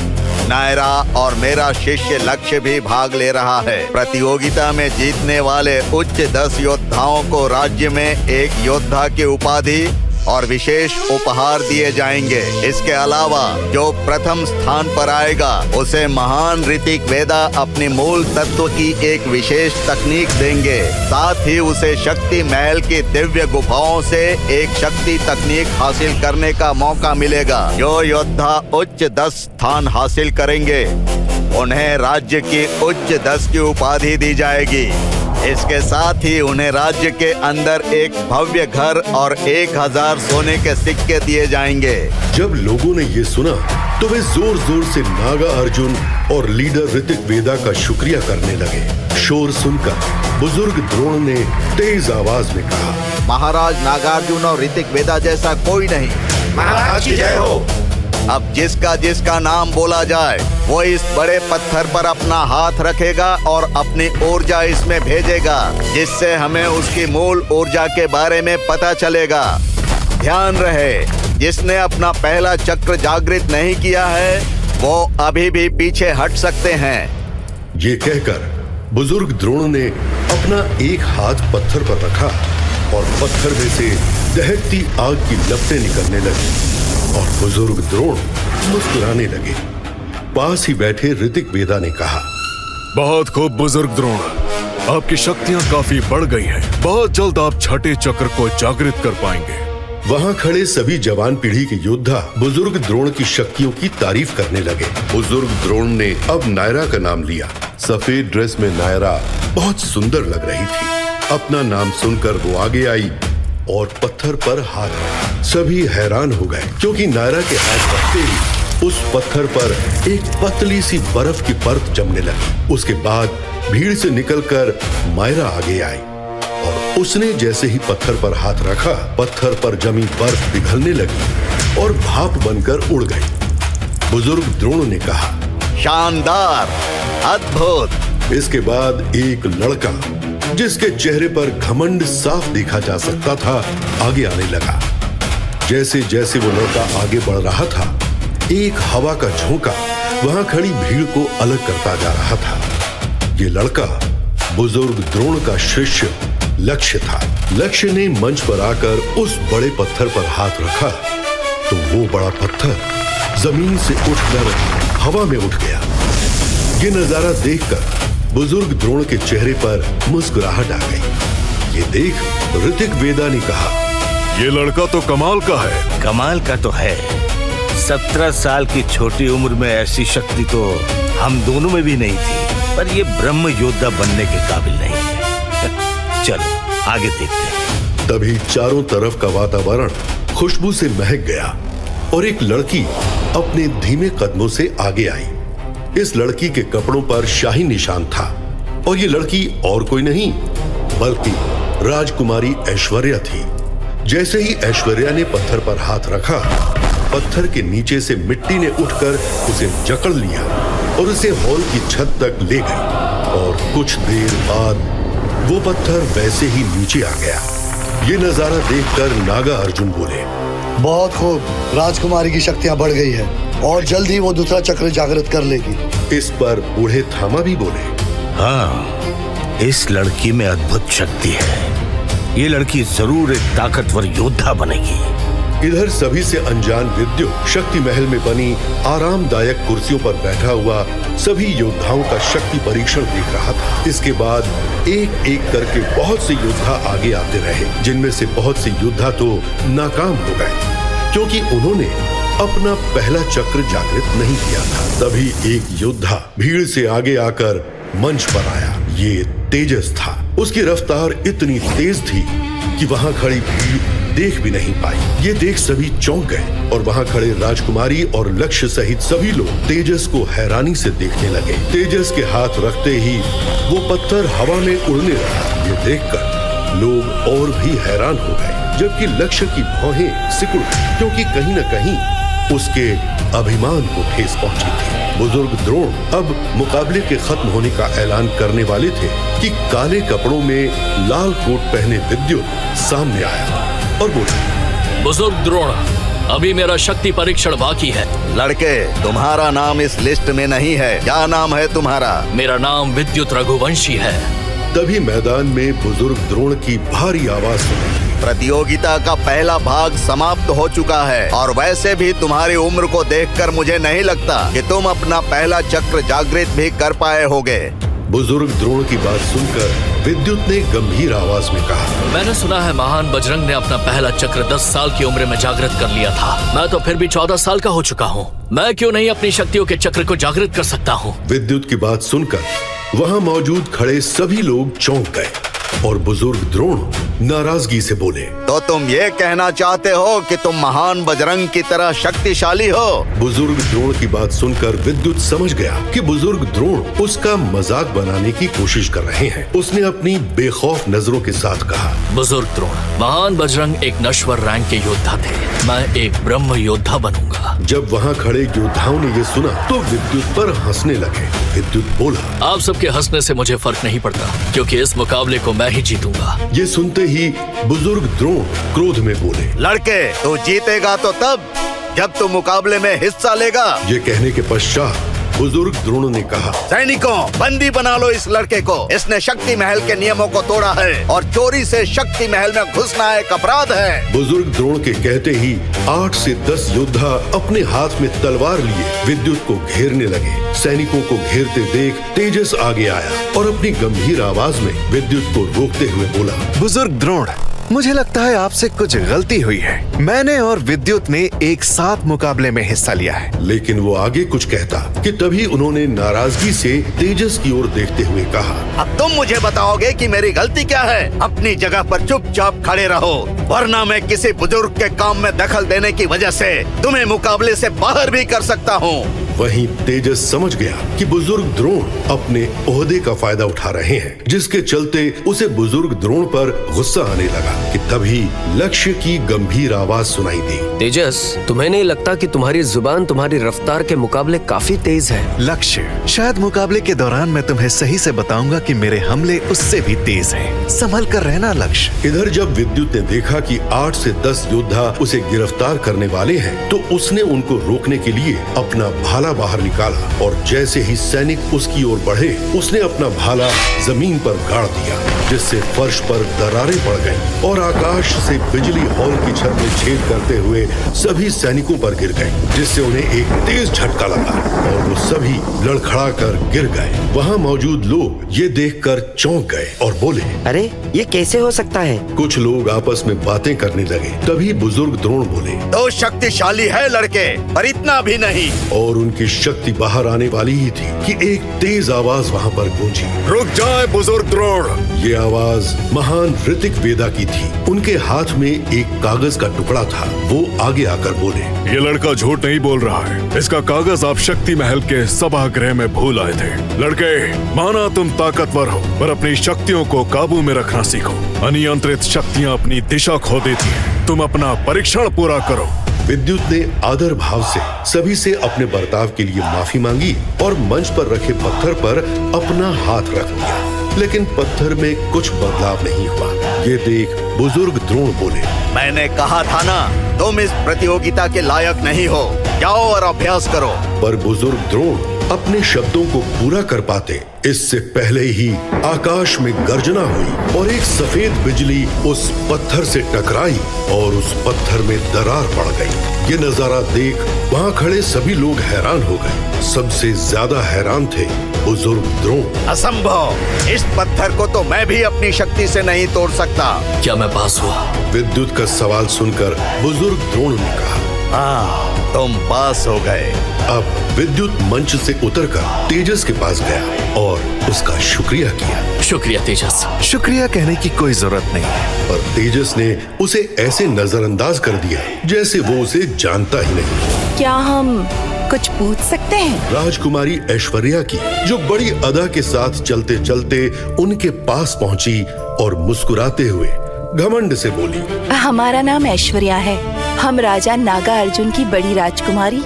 नायरा और मेरा शिष्य लक्ष्य भी भाग ले रहा है। प्रतियोगिता में जीतने वाले उच्च 10 योद्धाओं को राज्य में एक योद्धा की उपाधि और विशेष उपहार दिए जाएंगे। इसके अलावा जो प्रथम स्थान पर आएगा उसे महान ऋतिक वेदा अपनी मूल तत्व की एक विशेष तकनीक देंगे। साथ ही उसे शक्ति महल की दिव्य गुफाओं से एक शक्ति तकनीक हासिल करने का मौका मिलेगा। जो योद्धा उच्च 10 स्थान हासिल करेंगे उन्हें राज्य की उच्च 10 की उपाधि दी जाएगी। इसके साथ ही उन्हें राज्य के अंदर एक भव्य घर और 1000 सोने के सिक्के दिए जाएंगे। जब लोगों ने ये सुना तो वे जोर जोर से नागा अर्जुन और लीडर ऋतिक वेदा का शुक्रिया करने लगे। शोर सुनकर बुजुर्ग द्रोण ने तेज आवाज में कहा, महाराज नागार्जुन और ऋतिक वेदा जैसा कोई नहीं। महाराज की जय हो। अब जिसका नाम बोला जाए वो इस बड़े पत्थर पर अपना हाथ रखेगा और अपनी ऊर्जा इसमें भेजेगा, जिससे हमें उसकी मूल ऊर्जा के बारे में पता चलेगा। ध्यान रहे, जिसने अपना पहला चक्र जागृत नहीं किया है वो अभी भी पीछे हट सकते हैं। ये कहकर बुजुर्ग द्रोण ने अपना एक हाथ पत्थर पर रखा और पत्थर में से दहकती आग की लपटें निकलने लगी और बुजुर्ग द्रोण मुस्कुराने लगे। पास ही बैठे ऋतिक वेदा ने कहा, बहुत खूब बुजुर्ग द्रोण, आपकी शक्तियां काफी बढ़ गई हैं। बहुत जल्द आप छठे चक्र को जागृत कर पाएंगे। वहाँ खड़े सभी जवान पीढ़ी के योद्धा बुजुर्ग द्रोण की शक्तियों की तारीफ करने लगे। बुजुर्ग द्रोण ने अब नायरा का नाम लिया। सफेद ड्रेस में नायरा बहुत सुंदर लग रही थी। अपना नाम सुनकर वो आगे आई और पत्थर पर हाथ रखा। सभी हैरान हो गए क्योंकि नायरा के हाथ रखते ही उस पत्थर पर एक पतली सी बर्फ की परत जमने लगी। उसके बाद भीड़ से निकलकर मायरा आगे आई और उसने जैसे ही पत्थर पर हाथ रखा, पत्थर पर जमी बर्फ पिघलने लगी और भाप बनकर उड़ गई। बुजुर्ग द्रोण ने कहा, शानदार, अद्भुत। इसके बाद एक लड़का जिसके चेहरे पर घमंड साफ देखा जा सकता था आगे आने लगा। जैसे जैसे वो लड़का आगे बढ़ रहा था, एक हवा का झोंका वहां खड़ी भीड़ को अलग करता जा रहा था। ये लड़का बुजुर्ग द्रोण का शिष्य लक्ष्य था। लक्ष्य ने मंच पर आकर उस बड़े पत्थर पर हाथ रखा तो वो बड़ा पत्थर जमीन से उठकर हवा में उठ गया। ये नजारा देखकर बुजुर्ग द्रोण के चेहरे पर मुस्कुराहट आ गई। ये देख ऋतिक वेदा ने कहा, ये लड़का तो कमाल का है। कमाल का तो है। 17 साल की छोटी उम्र में ऐसी शक्ति तो हम दोनों में भी नहीं थी, पर ये ब्रह्म योद्धा बनने के काबिल नहीं है। चलो आगे देखते हैं। तभी चारों तरफ का वातावरण खुशबू से महक गया और एक लड़की अपने धीमे कदमों से आगे आई। इस लड़की के कपड़ों पर शाही निशान था और ये लड़की और कोई नहीं बल्कि राजकुमारी ऐश्वर्या थी। जैसे ही ऐश्वर्या ने पत्थर पर हाथ रखा, पत्थर के नीचे से मिट्टी ने उठकर उसे जकड़ लिया और उसे हॉल की छत तक ले गई और कुछ देर बाद वो पत्थर वैसे ही नीचे आ गया। ये नजारा देखकर नागा अर्जुन बोले, बहुत खूब, राजकुमारी की शक्तियां बढ़ गई है और जल्द ही वो दूसरा चक्र जागृत कर लेगी। इस पर बूढ़े थामा भी बोले, हाँ, इस लड़की में अद्भुत शक्ति है। ये लड़की जरूर एक ताकतवर योद्धा बनेगी। इधर सभी से अनजान विद्युत शक्ति महल में बनी आरामदायक कुर्सियों पर बैठा हुआ सभी योद्धाओं का शक्ति परीक्षण देख रहा था। इसके बाद एक एक करके बहुत से योद्धा आगे आते रहे, जिनमें से बहुत से योद्धा तो नाकाम हो गए क्योंकि उन्होंने अपना पहला चक्र जागृत नहीं किया था। तभी एक योद्धा भीड़ से आगे आकर मंच पर आया। ये तेजस था। उसकी रफ्तार इतनी तेज थी कि वहां खड़ी भीड़ देख भी नहीं पाई। ये देख सभी चौंक गए और वहां खड़े राजकुमारी और लक्ष्य सहित सभी लोग तेजस को हैरानी से देखने लगे। तेजस के हाथ रखते ही वो पत्थर हवा में उड़ने लगा। ये देखकर लोग और भी हैरान हो गए, जबकि लक्ष्य की भौहें सिकुड़ गई क्योंकि कहीं न कहीं उसके अभिमान को ठेस पहुंची थी। बुजुर्ग द्रोण अब मुकाबले के खत्म होने का ऐलान करने वाले थे कि काले कपड़ों में लाल कोट पहने विद्युत सामने आया और बोला, बुजुर्ग द्रोण, अभी मेरा शक्ति परीक्षण बाकी है। लड़के, तुम्हारा नाम इस लिस्ट में नहीं है। क्या नाम है तुम्हारा? मेरा नाम विद्युत रघुवंशी है। तभी मैदान में बुजुर्ग द्रोण की भारी आवाज सुनाई। प्रतियोगिता का पहला भाग समाप्त हो चुका है और वैसे भी तुम्हारी उम्र को देखकर मुझे नहीं लगता कि तुम अपना पहला चक्र जागृत भी कर पाए होगे। बुजुर्ग द्रोण की बात सुनकर विद्युत ने गंभीर आवाज में कहा, मैंने सुना है महान बजरंग ने अपना पहला चक्र 10 साल की उम्र में जागृत कर लिया था। मैं तो फिर भी 14 साल का हो चुका हूँ। मैं क्यों नहीं अपनी शक्तियों के चक्र को जागृत कर सकता हूँ? विद्युत की बात सुनकर वहाँ मौजूद खड़े सभी लोग चौंक गए और बुजुर्ग द्रोण नाराजगी से बोले, तो तुम ये कहना चाहते हो कि तुम महान बजरंग की तरह शक्तिशाली हो? बुजुर्ग द्रोण की बात सुनकर विद्युत समझ गया कि बुजुर्ग द्रोण उसका मजाक बनाने की कोशिश कर रहे हैं। उसने अपनी बेखौफ नजरों के साथ कहा, बुजुर्ग द्रोण, महान बजरंग एक नश्वर रैंक के योद्धा थे। मैं एक ब्रह्म योद्धा बनूंगा। जब वहाँ खड़े योद्धाओं ने ये सुना तो विद्युत पर हंसने लगे। विद्युत बोला, आप सबके हंसने से मुझे फर्क नहीं पड़ता क्योंकि इस मुकाबले को मैं ही जीतूंगा। ये सुनते ही बुजुर्ग द्रोण क्रोध में बोले, लड़के, तू जीतेगा तो तब जब तू मुकाबले में हिस्सा लेगा। ये कहने के पश्चात बुजुर्ग द्रोण ने कहा, सैनिकों, बंदी बना लो इस लड़के को। इसने शक्ति महल के नियमों को तोड़ा है और चोरी से शक्ति महल में घुसना एक अपराध है। बुजुर्ग द्रोण के कहते ही 8 से 10 योद्धा अपने हाथ में तलवार लिए विद्युत को घेरने लगे। सैनिकों को घेरते देख तेजस आगे आया और अपनी गंभीर आवाज में विद्युत को रोकते हुए बोला, बुजुर्ग द्रोण, मुझे लगता है आपसे कुछ गलती हुई है। मैंने और विद्युत ने एक साथ मुकाबले में हिस्सा लिया है। लेकिन वो आगे कुछ कहता कि तभी उन्होंने नाराजगी से तेजस की ओर देखते हुए कहा, अब तुम मुझे बताओगे कि मेरी गलती क्या है? अपनी जगह पर चुपचाप खड़े रहो, वरना मैं किसी बुजुर्ग के काम में दखल देने की वजह से तुम्हें मुकाबले से बाहर भी कर सकता हूँ। वहीं तेजस समझ गया कि बुजुर्ग द्रोण अपने ओहदे का फायदा उठा रहे हैं, जिसके चलते उसे बुजुर्ग द्रोण पर गुस्सा आने लगा कि तभी लक्ष्य की गंभीर आवाज सुनाई दी, तेजस, तुम्हें नहीं लगता कि तुम्हारी जुबान तुम्हारी रफ्तार के मुकाबले काफी तेज है? लक्ष्य, शायद मुकाबले के दौरान मैं तुम्हें सही से बताऊंगा कि मेरे हमले उससे भी तेज हैं। संभल कर रहना लक्ष्य। इधर जब विद्युत ने देखा कि 8 से 10 योद्धा उसे गिरफ्तार करने वाले हैं, तो उसने उनको रोकने के लिए अपना भाला भाला बाहर निकाला और जैसे ही सैनिक उसकी ओर बढ़े उसने अपना भाला जमीन पर गाड़ दिया, जिससे फर्श पर दरारें पड़ गईं और आकाश से बिजली हॉल की छत में छेद करते हुए सभी सैनिकों पर गिर गई, जिससे उन्हें एक तेज झटका लगा और वो सभी लड़खड़ा कर गिर गए। वहाँ मौजूद लोग ये देखकर चौंक गए और बोले, अरे ये कैसे हो सकता है? कुछ लोग आपस में बातें करने लगे। तभी बुजुर्ग द्रोण बोले, तो शक्तिशाली है लड़के, पर इतना भी नहीं। और उनकी शक्ति बाहर आने वाली ही थी कि एक तेज आवाज वहाँ पर गूंजी, रुक जाए बुजुर्ग द्रोण। ये आवाज महान ऋतिक वेदा की थी। उनके हाथ में एक कागज का टुकड़ा था। वो आगे आकर बोले, ये लड़का झूठ नहीं बोल रहा है। इसका कागज आप शक्ति महल के सभागृह में भूल आए थे। लड़के, माना तुम ताकतवर हो, पर अपनी शक्तियों को काबू में रखना सीखो। अनियंत्रित शक्तियाँ अपनी दिशा खो देती हैं। तुम अपना परीक्षण पूरा करो। विद्युत ने आदर भाव से सभी से अपने बर्ताव के लिए माफी मांगी और मंच पर रखे पत्थर पर अपना हाथ रख दिया, लेकिन पत्थर में कुछ बदलाव नहीं हुआ। ये देख बुजुर्ग द्रोण बोले, मैंने कहा था ना, तुम इस प्रतियोगिता के लायक नहीं हो। जाओ और अभ्यास करो। पर बुजुर्ग द्रोण अपने शब्दों को पूरा कर पाते इससे पहले ही आकाश में गर्जना हुई और एक सफेद बिजली उस पत्थर से टकराई और उस पत्थर में दरार पड़ गई। ये नजारा देख वहाँ खड़े सभी लोग हैरान हो गए। सबसे ज्यादा हैरान थे बुजुर्ग द्रोण। असंभव, इस पत्थर को तो मैं भी अपनी शक्ति से नहीं तोड़ सकता। क्या मैं पास हुआ? विद्युत का सवाल सुनकर बुजुर्ग द्रोण ने कहा, हाँ, तुम पास हो गए। अब विद्युत मंच से उतरकर तेजस के पास गया और उसका शुक्रिया किया। शुक्रिया तेजस। शुक्रिया कहने की कोई जरूरत नहीं है। पर तेजस ने उसे ऐसे नजरअंदाज कर दिया जैसे वो उसे जानता ही नहीं। क्या हम कुछ पूछ सकते हैं? राजकुमारी ऐश्वर्या की, जो बड़ी अदा के साथ चलते चलते उनके पास पहुंची और मुस्कुराते हुए घमंड से बोली, हमारा नाम ऐश्वर्या है। हम राजा नागा अर्जुन की बड़ी राजकुमारी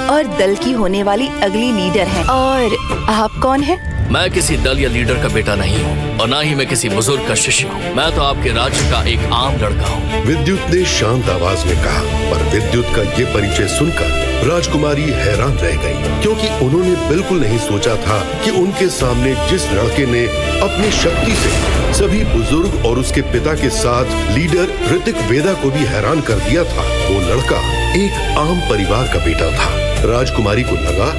और दल की होने वाली अगली लीडर हैं। और आप कौन हैं? मैं किसी दल या लीडर का बेटा नहीं हूँ और ना ही मैं किसी बुजुर्ग का शिष्य हूँ। मैं तो आपके राज्य का एक आम लड़का हूँ। विद्युत ने शांत आवाज में कहा। पर विद्युत का ये परिचय सुनकर राजकुमारी हैरान रह गई, क्योंकि उन्होंने बिल्कुल नहीं सोचा था कि उनके सामने जिस लड़के ने अपनी शक्ति से सभी बुजुर्ग और उसके पिता के साथ लीडर ऋतिक वेदा को भी हैरान कर दिया था, वो लड़का एक आम परिवार का बेटा था। राजकुमारी को लगा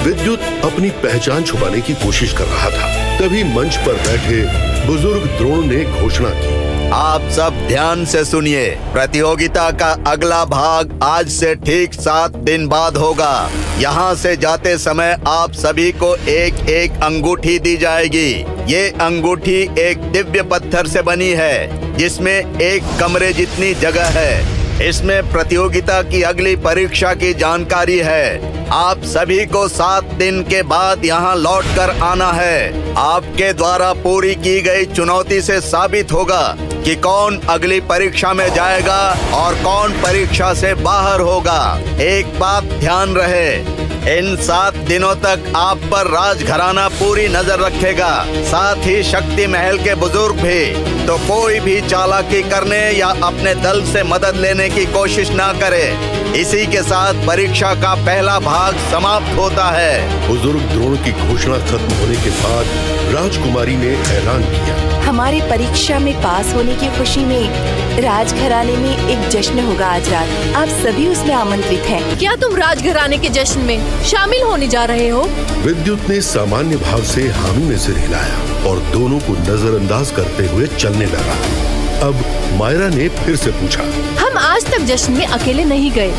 विद्युत अपनी पहचान छुपाने की कोशिश कर रहा था। तभी मंच पर बैठे बुजुर्ग द्रोण ने घोषणा की, आप सब ध्यान से सुनिए। प्रतियोगिता का अगला भाग आज से ठीक 7 दिन बाद होगा। यहाँ से जाते समय आप सभी को एक एक अंगूठी दी जाएगी। ये अंगूठी एक दिव्य पत्थर से बनी है, जिसमें एक कमरे जितनी जगह है। इसमें प्रतियोगिता की अगली परीक्षा की जानकारी है। आप सभी को 7 दिन के बाद यहाँ लौट कर आना है। आपके द्वारा पूरी की गई चुनौती से साबित होगा कि कौन अगली परीक्षा में जाएगा और कौन परीक्षा से बाहर होगा। एक बात ध्यान रहे, इन 7 दिनों तक आप पर राजघराना पूरी नजर रखेगा, साथ ही शक्ति महल के बुजुर्ग भी। तो कोई भी चालाकी करने या अपने दल से मदद लेने की कोशिश ना करे। इसी के साथ परीक्षा का पहला भाग समाप्त होता है। बुजुर्ग द्रोण की घोषणा खत्म होने के बाद राजकुमारी ने ऐलान किया, हमारी परीक्षा में पास होने की खुशी में राजघराने में एक जश्न होगा आज रात। आप सभी उसमें आमंत्रित हैं। क्या तुम राजघराने के जश्न में शामिल होने जा रहे हो? विद्युत ने सामान्य भाव से हामी में सिर हिलाया और दोनों को नजरअंदाज करते हुए चलने लगा। अब मायरा ने फिर से पूछा, हम आज तक जश्न में अकेले नहीं गए,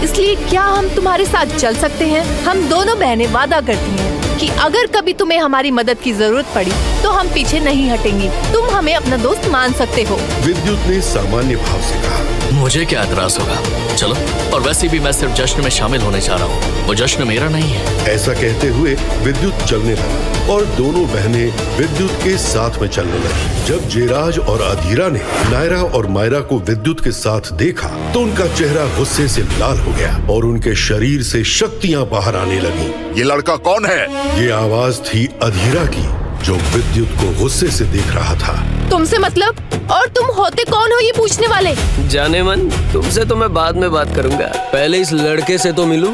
इसलिए क्या हम तुम्हारे साथ चल सकते हैं? हम दोनों बहनें वादा करती हैं कि अगर कभी तुम्हें हमारी मदद की जरूरत पड़ी तो हम पीछे नहीं हटेंगी। तुम हमें अपना दोस्त मान सकते हो। विद्युत ने सामान्य भाव से कहा, मुझे क्या एतराज होगा, चलो। और वैसे भी मैं सिर्फ जश्न में शामिल होने जा रहा हूँ, वो जश्न मेरा नहीं है। ऐसा कहते हुए विद्युत चलने लगा और दोनों बहनें विद्युत के साथ में चलने लगी। जब जेराज और अधीरा ने नायरा और मायरा को विद्युत के साथ देखा तो उनका चेहरा गुस्से से लाल हो गया और उनके शरीर से शक्तियाँ बाहर आने लगी। ये लड़का कौन है? ये आवाज थी अधीरा की, जो विद्युत को गुस्से से देख रहा था। तुमसे मतलब और तुम होते कौन हो ये पूछने वाले? जाने मन, तुमसे तो मैं बाद में बात करूंगा, पहले इस लड़के से तो मिलूं।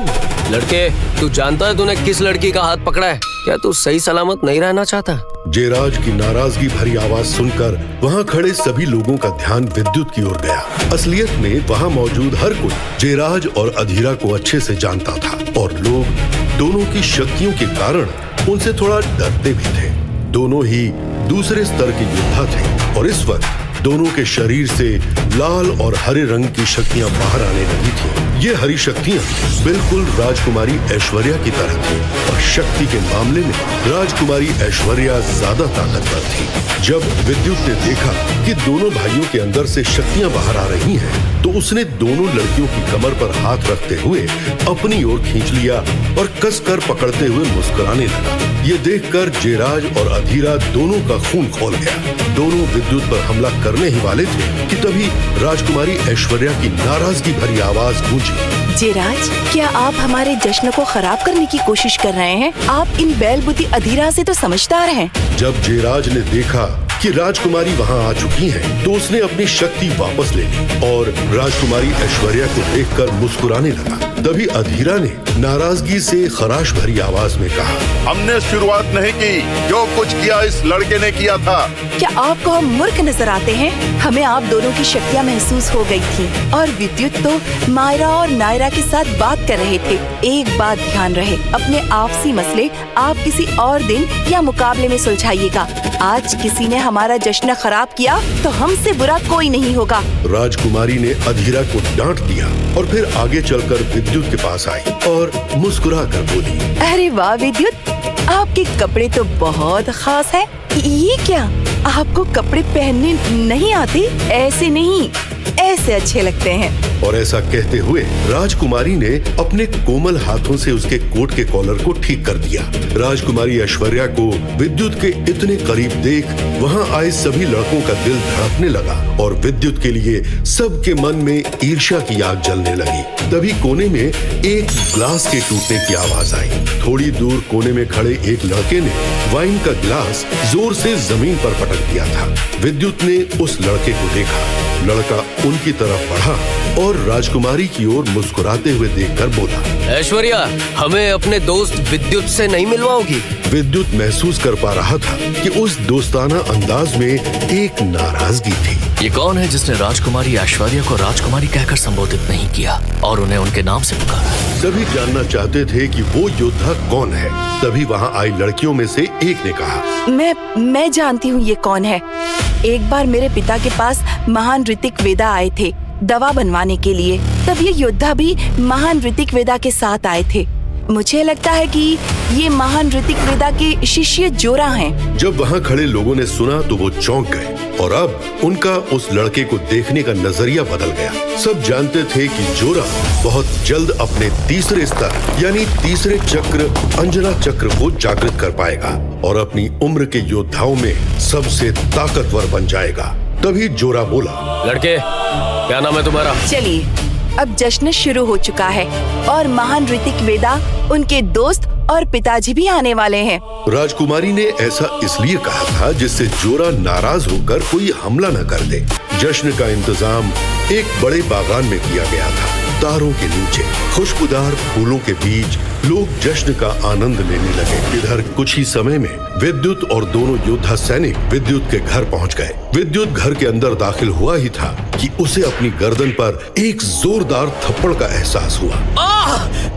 लड़के, तू जानता है तूने किस लड़की का हाथ पकड़ा है? क्या तू सही सलामत नहीं रहना चाहता? जयराज की नाराजगी भरी आवाज सुनकर वहाँ खड़े सभी लोगों का ध्यान विद्युत की ओर गया। असलियत में वहाँ मौजूद हर कोई जयराज और अधीरा को अच्छे से जानता था और लोग दोनों की शक्तियों के कारण उनसे थोड़ा डरते भी थे। दोनों ही दूसरे स्तर के योद्धा थे और इस वक्त दोनों के शरीर से लाल और हरे रंग की शक्तियां बाहर आने लगी थी। ये हरी शक्तियां बिल्कुल राजकुमारी ऐश्वर्या की तरह थी और शक्ति के मामले में राजकुमारी ऐश्वर्या ज्यादा ताकतवर थी। जब विद्युत ने देखा कि दोनों भाइयों के अंदर से शक्तियां बाहर आ रही हैं, तो उसने दोनों लड़कियों की कमर पर हाथ रखते हुए अपनी ओर खींच लिया और कसकर पकड़ते हुए मुस्कुराने लगा। ये देखकर जयराज और अधीरा दोनों का खून खौल गया। दोनों विद्युत पर हमला करने ही वाले थे कि तभी राजकुमारी ऐश्वर्या की नाराजगी भरी आवाज गूंजी। जयराज, क्या आप हमारे जश्न को खराब करने की कोशिश कर रहे हैं? आप इन बैलबुद्धि अधीरा से तो समझदार हैं। जब जयराज ने देखा कि राजकुमारी वहां आ चुकी हैं, तो उसने अपनी शक्ति वापस ले ली और राजकुमारी ऐश्वर्या को देखकर मुस्कुराने लगा। तभी अधीरा ने नाराजगी से खराश भरी आवाज में कहा, हमने शुरुआत नहीं की, जो कुछ किया इस लड़के ने किया था। क्या आपको हम मूर्ख नजर आते हैं? हमें आप दोनों की शक्तियाँ महसूस हो गई थी और विद्युत तो मायरा और नायरा के साथ बात कर रहे थे। एक बात ध्यान रहे, अपने आपसी मसले आप किसी और दिन या मुकाबले में सुलझाइएगा। आज किसी ने हमारा जश्न खराब किया तो हमसे बुरा कोई नहीं होगा। राजकुमारी ने अधीरा को डांट दिया और फिर आगे चलकर विद्युत के पास आई और मुस्कुरा कर बोली, अरे वाह विद्युत, आपके कपड़े तो बहुत खास है। ये क्या, आपको कपड़े पहनने नहीं आते? ऐसे नहीं, ऐसे अच्छे लगते हैं। और ऐसा कहते हुए राजकुमारी ने अपने कोमल हाथों से उसके कोट के कॉलर को ठीक कर दिया। राजकुमारी ऐश्वर्या को विद्युत के इतने करीब देख वहां आए सभी लड़कों का दिल धड़कने लगा और विद्युत के लिए सबके मन में ईर्ष्या की आग जलने लगी। तभी कोने में एक ग्लास के टूटने की आवाज आई। थोड़ी दूर कोने में खड़े एक लड़के ने वाइन का गिलास जोर से जमीन पर पटक दिया था। विद्युत ने उस लड़के को देखा। लड़का उनकी तरफ बढ़ा और राजकुमारी की ओर मुस्कुराते हुए देखकर बोला, ऐश्वर्या, हमें अपने दोस्त विद्युत से नहीं मिलवाओगी? विद्युत महसूस कर पा रहा था कि उस दोस्ताना अंदाज में एक नाराजगी थी। ये कौन है जिसने राजकुमारी ऐश्वर्या को राजकुमारी कहकर संबोधित नहीं किया और उन्हें उनके नाम से पुकारा? सभी जानना चाहते थे कि वो योद्धा कौन है। तभी वहाँ आई लड़कियों में से एक ने कहा, मैं जानती हूँ ये कौन है। एक बार मेरे पिता के पास महान ऋतिक वेदा आए थे दवा बनवाने के लिए। तब ये योद्धा भी महान ऋतिक वेदा के साथ आए थे। मुझे लगता है कि ये महान ऋतिक वेदा के शिष्य जोरा हैं। जब वहाँ खड़े लोगों ने सुना तो वो चौंक गए और अब उनका उस लड़के को देखने का नजरिया बदल गया। सब जानते थे कि जोरा बहुत जल्द अपने तीसरे स्तर यानी तीसरे चक्र अंजना चक्र को जागृत कर पाएगा और अपनी उम्र के योद्धाओं में सबसे ताकतवर बन जाएगा। तभी जोरा बोला, लड़के, क्या नाम है तुम्हारा? चलिए, अब जश्न शुरू हो चुका है और महान ऋतिक वेदा, उनके दोस्त और पिताजी भी आने वाले हैं। राजकुमारी ने ऐसा इसलिए कहा था जिससे जोरा नाराज होकर कोई हमला न कर दे। जश्न का इंतजाम एक बड़े बागान में किया गया था। तारों के नीचे खुशबूदार फूलों के बीच लोग जश्न का आनंद लेने लगे। इधर कुछ ही समय में विद्युत और दोनों योद्धा सैनिक विद्युत के घर पहुंच गए। विद्युत घर के अंदर दाखिल हुआ ही था कि उसे अपनी गर्दन पर एक जोरदार थप्पड़ का एहसास हुआ।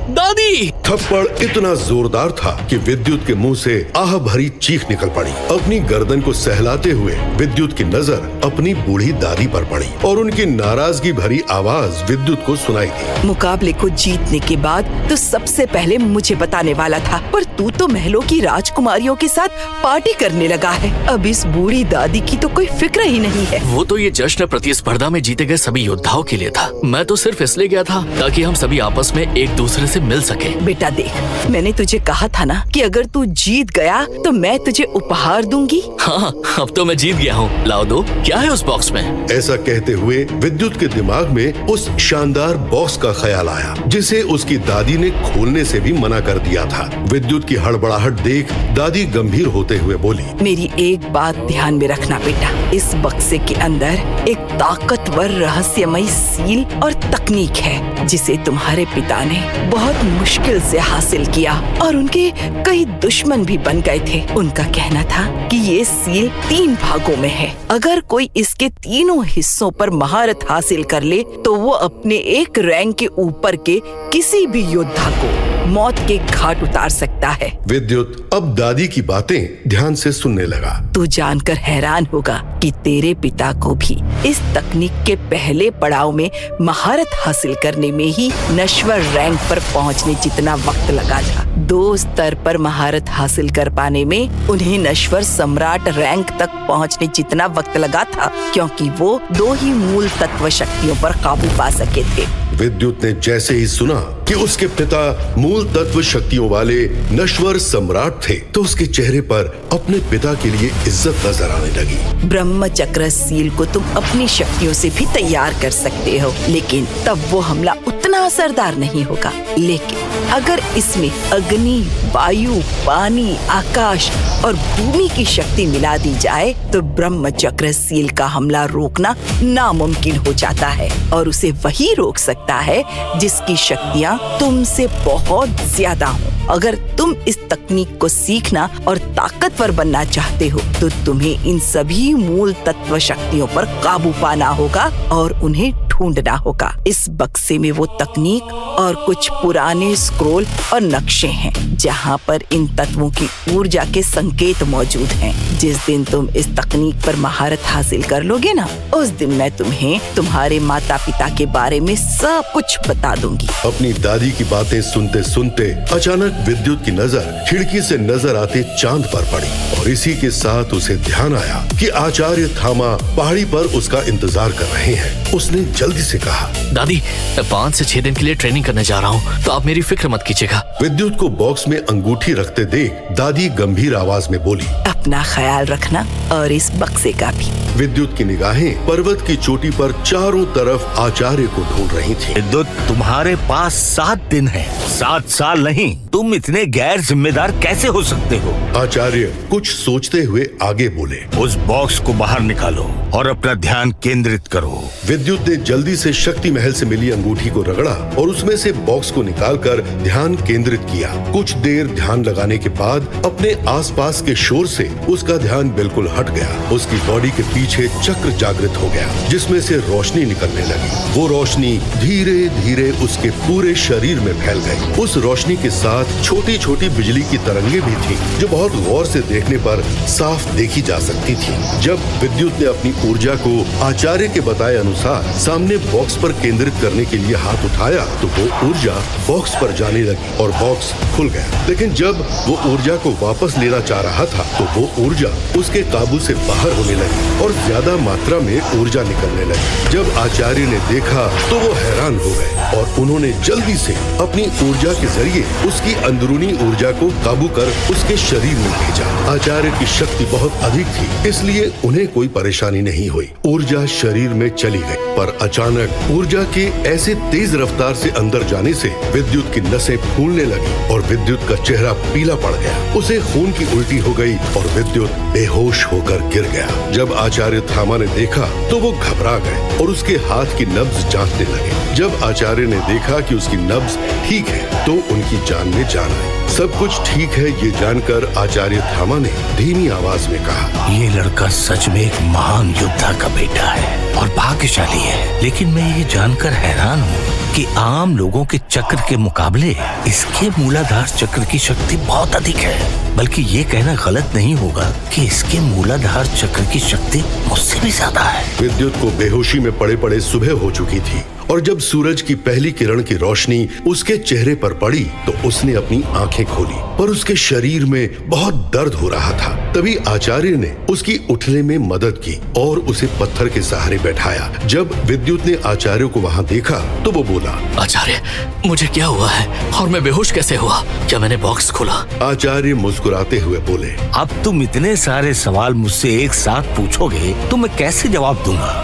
दादी! थप्पड़ इतना जोरदार था कि विद्युत के मुंह से आह भरी चीख निकल पड़ी। अपनी गर्दन को सहलाते हुए विद्युत की नजर अपनी बूढ़ी दादी पर पड़ी और उनकी नाराजगी भरी आवाज विद्युत को सुनाई दी। मुकाबले को जीतने के बाद तो सबसे पहले मुझे बताने वाला था, पर तू तो महलों की राजकुमारियों के साथ पार्टी करने लगा है। अब इस बूढ़ी दादी की तो कोई फिक्र ही नहीं है। वो तो ये जश्न प्रतिस्पर्धा में जीते गए सभी योद्धाओं के लिए था। मैं तो सिर्फ इसलिए गया था ताकि हम सभी आपस में एक दूसरे से मिल सके। बेटा देख, मैंने तुझे कहा था ना कि अगर तू जीत गया तो मैं तुझे उपहार दूंगी। हाँ, अब तो मैं जीत गया हूँ। लाओ दो, क्या है उस बॉक्स में? ऐसा कहते हुए विद्युत के दिमाग में उस शानदार बॉक्स का ख्याल आया जिसे उसकी दादी ने खोलने से भी मना कर दिया था। विद्युत की हड़बड़ाहट देख दादी गंभीर होते हुए बोली, मेरी एक बात ध्यान में रखना बेटा, इस बक्से के अंदर एक ताकतवर रहस्यमयी सील और तकनीक है जिसे तुम्हारे पिता ने बहुत मुश्किल से हासिल किया और उनके कई दुश्मन भी बन गए थे। उनका कहना था कि ये सील 3 भागों में है। अगर कोई इसके तीनों हिस्सों पर महारत हासिल कर ले तो वो अपने एक रैंक के ऊपर के किसी भी योद्धा को मौत के घाट उतार सकता है। विद्युत अब दादी की बातें ध्यान से सुनने लगा। तू जानकर हैरान होगा कि तेरे पिता को भी इस तकनीक के पहले पड़ाव में महारत हासिल करने में ही नश्वर रैंक पर पहुंचने जितना वक्त लगा था। 2 स्तर पर महारत हासिल कर पाने में उन्हें नश्वर सम्राट रैंक तक पहुंचने जितना वक्त लगा था, क्योंकि वो 2 ही मूल तत्व शक्तियों पर काबू पा सके थे। विद्युत ने जैसे ही सुना कि उसके पिता मूल तत्व शक्तियों वाले नश्वर सम्राट थे तो उसके चेहरे पर अपने पिता के लिए इज्जत नजर आने लगी। ब्रह्म चक्र सील को तुम अपनी शक्तियों से भी तैयार कर सकते हो, लेकिन तब वो हमला उतना असरदार नहीं होगा। लेकिन अगर इसमें अग्नि, वायु, पानी, आकाश और भूमि की शक्ति मिला दी जाए तो ब्रह्म चक्र सील का हमला रोकना नामुमकिन हो जाता है और उसे वही रोक सकता है जिसकी शक्तियाँ तुमसे बहुत ज्यादा हो। अगर तुम इस तकनीक को सीखना और ताकतवर बनना चाहते हो तो तुम्हें इन सभी मूल तत्व शक्तियों पर काबू पाना होगा और उन्हें ढूंढना होगा। इस बक्से में वो तकनीक और कुछ पुराने स्क्रोल और नक्शे हैं जहाँ पर इन तत्वों की ऊर्जा के संकेत मौजूद हैं। जिस दिन तुम इस तकनीक पर महारत हासिल कर लोगे ना, उस दिन मैं तुम्हें तुम्हारे माता पिता के बारे में सब कुछ बता दूंगी। अपनी दादी की बातें सुनते सुनते अचानक विद्युत की नजर खिड़की से नजर आते चांद पर पड़ी और इसी के साथ उसे ध्यान आया कि आचार्य थामा पहाड़ी पर उसका इंतजार कर रहे हैं। उसने जल्दी से कहा, दादी मैं 5 से 6 दिन के लिए ट्रेनिंग करने जा रहा हूँ, तो आप मेरी फिक्र मत कीजिएगा। विद्युत को बॉक्स में अंगूठी रखते देख दादी गंभीर आवाज में बोली, अपना ख्याल रखना और इस बक्से का भी। विद्युत की निगाहें पर्वत की चोटी पर चारों तरफ आचार्य को ढूंढ रही थी। विद्युत, तुम्हारे पास 7 दिन है, 7 साल नहीं। तुम इतने गैर जिम्मेदार कैसे हो सकते हो? आचार्य कुछ सोचते हुए आगे बोले, उस बॉक्स को बाहर निकालो और अपना ध्यान केंद्रित करो। विद्युत ने जल्दी से शक्ति महल से मिली अंगूठी को रगड़ा और उसमें से बॉक्स को निकालकर ध्यान केंद्रित किया। कुछ देर ध्यान लगाने के बाद अपने आसपास के शोर से उसका ध्यान बिल्कुल हट गया। उसकी बॉडी के पीछे चक्र जागृत हो गया जिसमें से रोशनी निकलने लगी। वो रोशनी धीरे धीरे उसके पूरे शरीर में फैल गई। उस रोशनी के साथ छोटी छोटी बिजली की तरंगे भी थी जो बहुत गौर से देखने पर साफ देखी जा सकती थी। जब विद्युत ने अपनी ऊर्जा को आचार्य के बताए अनुसार सामने बॉक्स पर केंद्रित करने के लिए हाथ उठाया तो वो ऊर्जा बॉक्स पर जाने लगी और बॉक्स खुल गया। लेकिन जब वो ऊर्जा को वापस लेना चाह रहा था तो वो ऊर्जा उसके काबू से बाहर होने लगी और ज्यादा मात्रा में ऊर्जा निकलने लगी। जब आचार्य ने देखा तो वो हैरान हो गए और उन्होंने जल्दी से अपनी ऊर्जा के जरिए उसकी अंदरूनी ऊर्जा को काबू कर उसके शरीर में भेजा। आचार्य की शक्ति बहुत अधिक थी इसलिए उन्हें कोई परेशानी नहीं हुई। ऊर्जा शरीर में चली गई पर अचानक ऊर्जा के ऐसे तेज रफ्तार से अंदर जाने से विद्युत की नसें फूलने लगी और विद्युत का चेहरा पीला पड़ गया। उसे खून की उल्टी हो गई और विद्युत बेहोश होकर गिर गया। जब आचार्य थामा ने देखा तो वो घबरा गए और उसके हाथ की नब्ज जांचने लगे। जब आचार्य ने देखा कि उसकी नब्ज ठीक है तो उनकी जान में जान आई। सब कुछ ठीक है ये जानकर आचार्य थामा ने धीमी आवाज में कहा, ये लड़का सच में एक महान योद्धा का बेटा है और भाग्यशाली है। लेकिन मैं ये जानकर हैरान हूँ कि आम लोगों के चक्र के मुकाबले इसके मूलाधार चक्र की शक्ति बहुत अधिक है। बल्कि ये कहना गलत नहीं होगा कि इसके मूलाधार चक्र की शक्ति मुझसे भी ज्यादा है। विद्युत को बेहोशी में पड़े पड़े सुबह हो चुकी थी और जब सूरज की पहली किरण की रोशनी उसके चेहरे पर पड़ी तो उसने अपनी आंखें खोली पर उसके शरीर में बहुत दर्द हो रहा था। तभी आचार्य ने उसकी उठने में मदद की और उसे पत्थर के सहारे बैठाया। जब विद्युत ने आचार्य को वहाँ देखा तो वो बोला, आचार्य मुझे क्या हुआ है और मैं बेहोश कैसे हुआ? क्या मैंने बॉक्स खोला? आचार्य मुस्कुराते हुए बोले, अब तुम इतने सारे सवाल मुझसे एक साथ पूछोगे तो मैं कैसे जवाब दूंगा?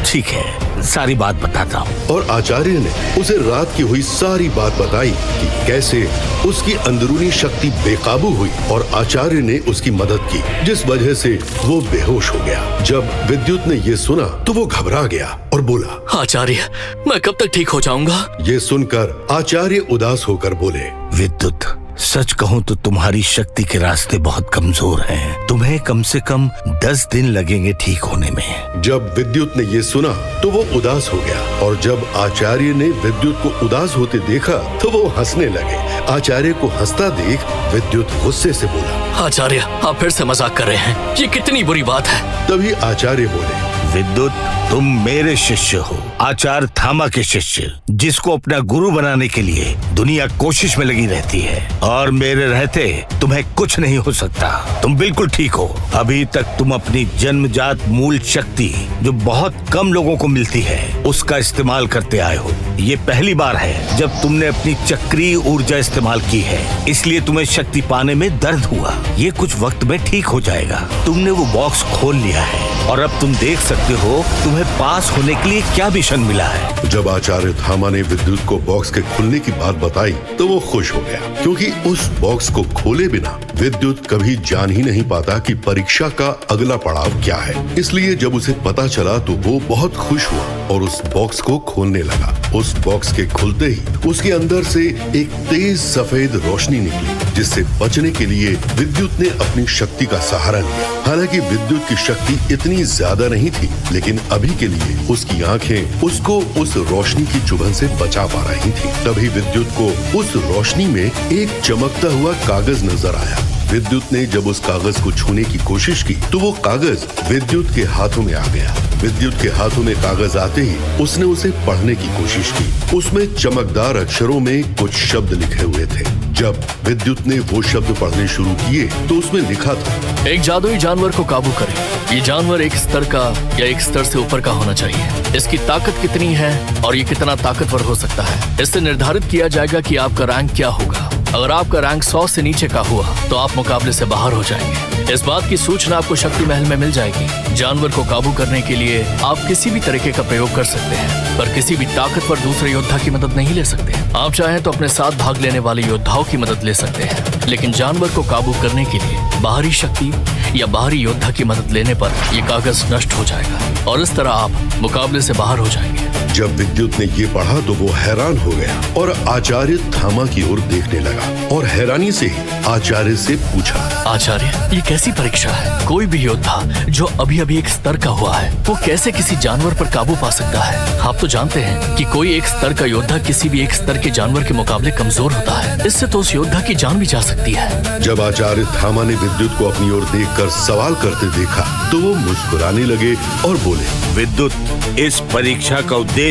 ठीक है, सारी बात बताता हूँ। और आचार्य ने उसे रात की हुई सारी बात बताई कि कैसे उसकी अंदरूनी शक्ति बेकाबू हुई और आचार्य ने उसकी मदद की, जिस वजह से वो बेहोश हो गया। जब विद्युत ने ये सुना तो वो घबरा गया और बोला, आचार्य, मैं कब तक ठीक हो जाऊंगा? ये सुनकर आचार्य उदास होकर बोले, विद्युत, सच कहूँ तो तुम्हारी शक्ति के रास्ते बहुत कमजोर हैं। तुम्हें कम से कम 10 दिन लगेंगे ठीक होने में। जब विद्युत ने ये सुना तो वो उदास हो गया और जब आचार्य ने विद्युत को उदास होते देखा तो वो हंसने लगे। आचार्य को हंसता देख विद्युत गुस्से से बोला, आचार्य, आप फिर से मजाक कर रहे हैं, ये कितनी बुरी बात है। तभी आचार्य बोले, विद्युत, तुम मेरे शिष्य हो, आचार्य थामा के शिष्य, जिसको अपना गुरु बनाने के लिए दुनिया कोशिश में लगी रहती है, और मेरे रहते तुम्हें कुछ नहीं हो सकता। तुम बिल्कुल ठीक हो। अभी तक तुम अपनी जन्मजात मूल शक्ति, जो बहुत कम लोगों को मिलती है, उसका इस्तेमाल करते आए हो। ये पहली बार है जब तुमने अपनी चक्रीय ऊर्जा इस्तेमाल की है, इसलिए तुम्हें शक्ति पाने में दर्द हुआ। ये कुछ वक्त में ठीक हो जाएगा। तुमने वो बॉक्स खोल लिया है और अब तुम देख सकते हो तुम्हें पास होने के लिए क्या मिशन मिला है। जब आचार्य थामा ने विद्युत को बॉक्स के खुलने की बात बताई तो वो खुश हो गया, क्योंकि उस बॉक्स को खोले बिना विद्युत कभी जान ही नहीं पाता कि परीक्षा का अगला पड़ाव क्या है। इसलिए जब उसे पता चला तो वो बहुत खुश हुआ और उस बॉक्स को खोलने लगा। उस बॉक्स के खुलते ही उसके अंदर से एक तेज सफेद रोशनी निकली, जिससे बचने के लिए विद्युत ने अपनी शक्ति का सहारा लिया। हालांकि विद्युत की शक्ति इतनी ज्यादा नहीं थी, लेकिन अभी के लिए उसकी आंखें उसको उस रोशनी की चुभन से बचा पा रही थी। तभी विद्युत को उस रोशनी में एक चमकता हुआ कागज नजर आया। विद्युत ने जब उस कागज को छूने की कोशिश की तो वो कागज विद्युत के हाथों में आ गया। विद्युत के हाथों में कागज आते ही उसने उसे पढ़ने की कोशिश की। उसमें चमकदार अक्षरों में कुछ शब्द लिखे हुए थे। जब विद्युत ने वो शब्द पढ़ने शुरू किए तो उसमें लिखा था, एक जादुई जानवर को काबू करें। ये जानवर एक स्तर का या एक स्तर से ऊपर का होना चाहिए। इसकी ताकत कितनी है और ये कितना ताकतवर हो सकता है, इससे निर्धारित किया जाएगा कि आपका रैंक क्या होगा। अगर आपका रैंक 100 से नीचे का हुआ तो आप मुकाबले से बाहर हो जाएंगे। इस बात की सूचना आपको शक्ति महल में मिल जाएगी। जानवर को काबू करने के लिए आप किसी भी तरीके का प्रयोग कर सकते हैं, पर किसी भी ताकतवर दूसरे योद्धा की मदद नहीं ले सकते। आप चाहें तो अपने साथ भाग लेने वाले योद्धाओं की मदद ले सकते हैं, लेकिन जानवर को काबू करने के लिए बाहरी शक्ति या बाहरी योद्धा की मदद लेने पर यह कागज नष्ट हो जाएगा और इस तरह आप मुकाबले से बाहर हो जाएंगे। जब विद्युत ने ये पढ़ा तो वो हैरान हो गया और आचार्य थामा की ओर देखने लगा और हैरानी से आचार्य से पूछा, आचार्य, ये कैसी परीक्षा है? कोई भी योद्धा जो अभी अभी एक स्तर का हुआ है वो कैसे किसी जानवर पर काबू पा सकता है? आप तो जानते हैं कि कोई एक स्तर का योद्धा किसी भी एक स्तर के जानवर के मुकाबले कमजोर होता है। इससे तो उस योद्धा की जान भी जा सकती है। जब आचार्य थामा ने विद्युत को अपनी ओर देखकर सवाल करते देखा तो वो मुस्कुराने लगे और बोले, विद्युत, इस परीक्षा का उद्देश्य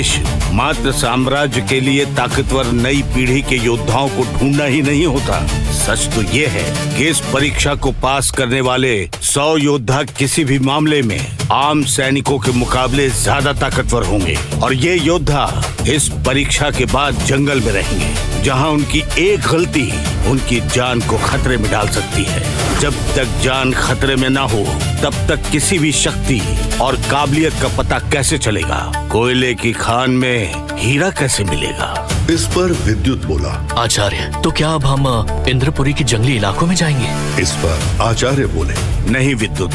मात्र साम्राज्य के लिए ताकतवर नई पीढ़ी के योद्धाओं को ढूंढना ही नहीं होता। सच तो ये है कि इस परीक्षा को पास करने वाले 100 योद्धा किसी भी मामले में आम सैनिकों के मुकाबले ज्यादा ताकतवर होंगे और ये योद्धा इस परीक्षा के बाद जंगल में रहेंगे, जहां उनकी एक गलती उनकी जान को खतरे में डाल सकती है। जब तक जान खतरे में ना हो तब तक किसी भी शक्ति और काबिलियत का पता कैसे चलेगा? कोयले की खान में हीरा कैसे मिलेगा? इस पर विद्युत बोला, आचार्य, तो क्या अब हम इंद्रपुरी के जंगली इलाकों में जाएंगे? इस पर आचार्य बोले, नहीं विद्युत,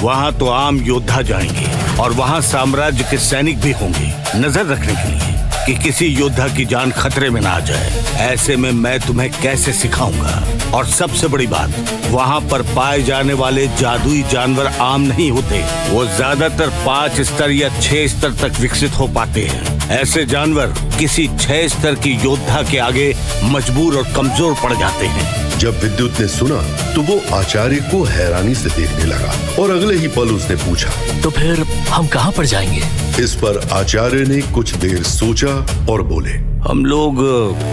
वहाँ तो आम योद्धा जाएंगे और वहाँ साम्राज्य के सैनिक भी होंगे नजर रखने के लिए कि किसी योद्धा की जान खतरे में ना आ जाए। ऐसे में मैं तुम्हें कैसे सिखाऊंगा? और सबसे बड़ी बात, वहाँ पर पाए जाने वाले जादुई जानवर आम नहीं होते। वो ज्यादातर 5 स्तर या 6 स्तर तक विकसित हो पाते हैं। ऐसे जानवर किसी 6 स्तर की योद्धा के आगे मजबूर और कमजोर पड़ जाते हैं। जब विद्युत ने सुना तो वो आचार्य को हैरानी से देखने लगा और अगले ही पल उसने पूछा, तो फिर हम कहाँ पर जाएंगे? इस पर आचार्य ने कुछ देर सोचा और बोले, हम लोग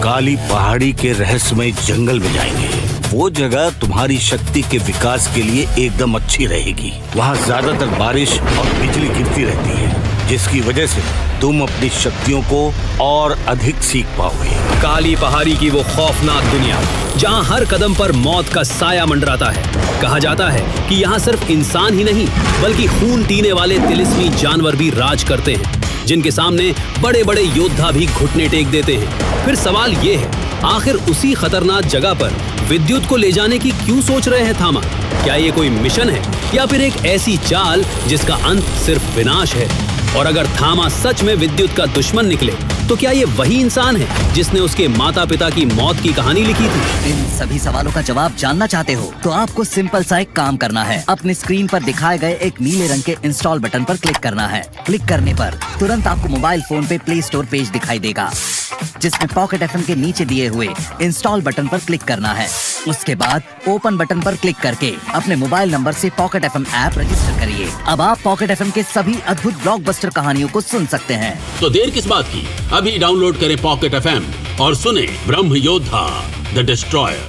काली पहाड़ी के रहस्यमय जंगल में जाएंगे। वो जगह तुम्हारी शक्ति के विकास के लिए एकदम अच्छी रहेगी। वहाँ ज्यादातर बारिश और बिजली गिरती रहती है, जिसकी वजह से तुम अपनी शक्तियों को और अधिक सीख पाओगे। काली पहाड़ी की वो खौफनाक दुनिया जहां हर कदम पर मौत का साया मंडराता है। कहा जाता है कि यहाँ सिर्फ इंसान ही नहीं बल्कि खून पीने वाले तिलिस्मी जानवर भी राज करते हैं, जिनके सामने बड़े बड़े योद्धा भी घुटने टेक देते हैं। फिर सवाल ये है, आखिर उसी खतरनाक जगह पर विद्युत को ले जाने की क्यों सोच रहे हैं थामा? क्या ये कोई मिशन है या फिर एक ऐसी चाल जिसका अंत सिर्फ विनाश है? और अगर थामा सच में विद्युत का दुश्मन निकले तो क्या ये वही इंसान है जिसने उसके माता पिता की मौत की कहानी लिखी थी? इन सभी सवालों का जवाब जानना चाहते हो तो आपको सिंपल सा एक काम करना है। अपने स्क्रीन पर दिखाए गए एक नीले रंग के इंस्टॉल बटन पर क्लिक करना है। क्लिक करने पर तुरंत आपको मोबाइल फोन पे प्ले स्टोर पेज दिखाई देगा, जिसमें पॉकेट एफएम के नीचे दिए हुए इंस्टॉल बटन पर क्लिक करना है। उसके बाद ओपन बटन पर क्लिक करके अपने मोबाइल नंबर से पॉकेट एफएम ऐप रजिस्टर करिए। अब आप पॉकेट एफएम के सभी अद्भुत ब्लॉकबस्टर कहानियों को सुन सकते हैं। तो देर किस बात की, अभी डाउनलोड करें पॉकेट एफएम और सुने ब्रह्म योद्धा द डिस्ट्रॉयर।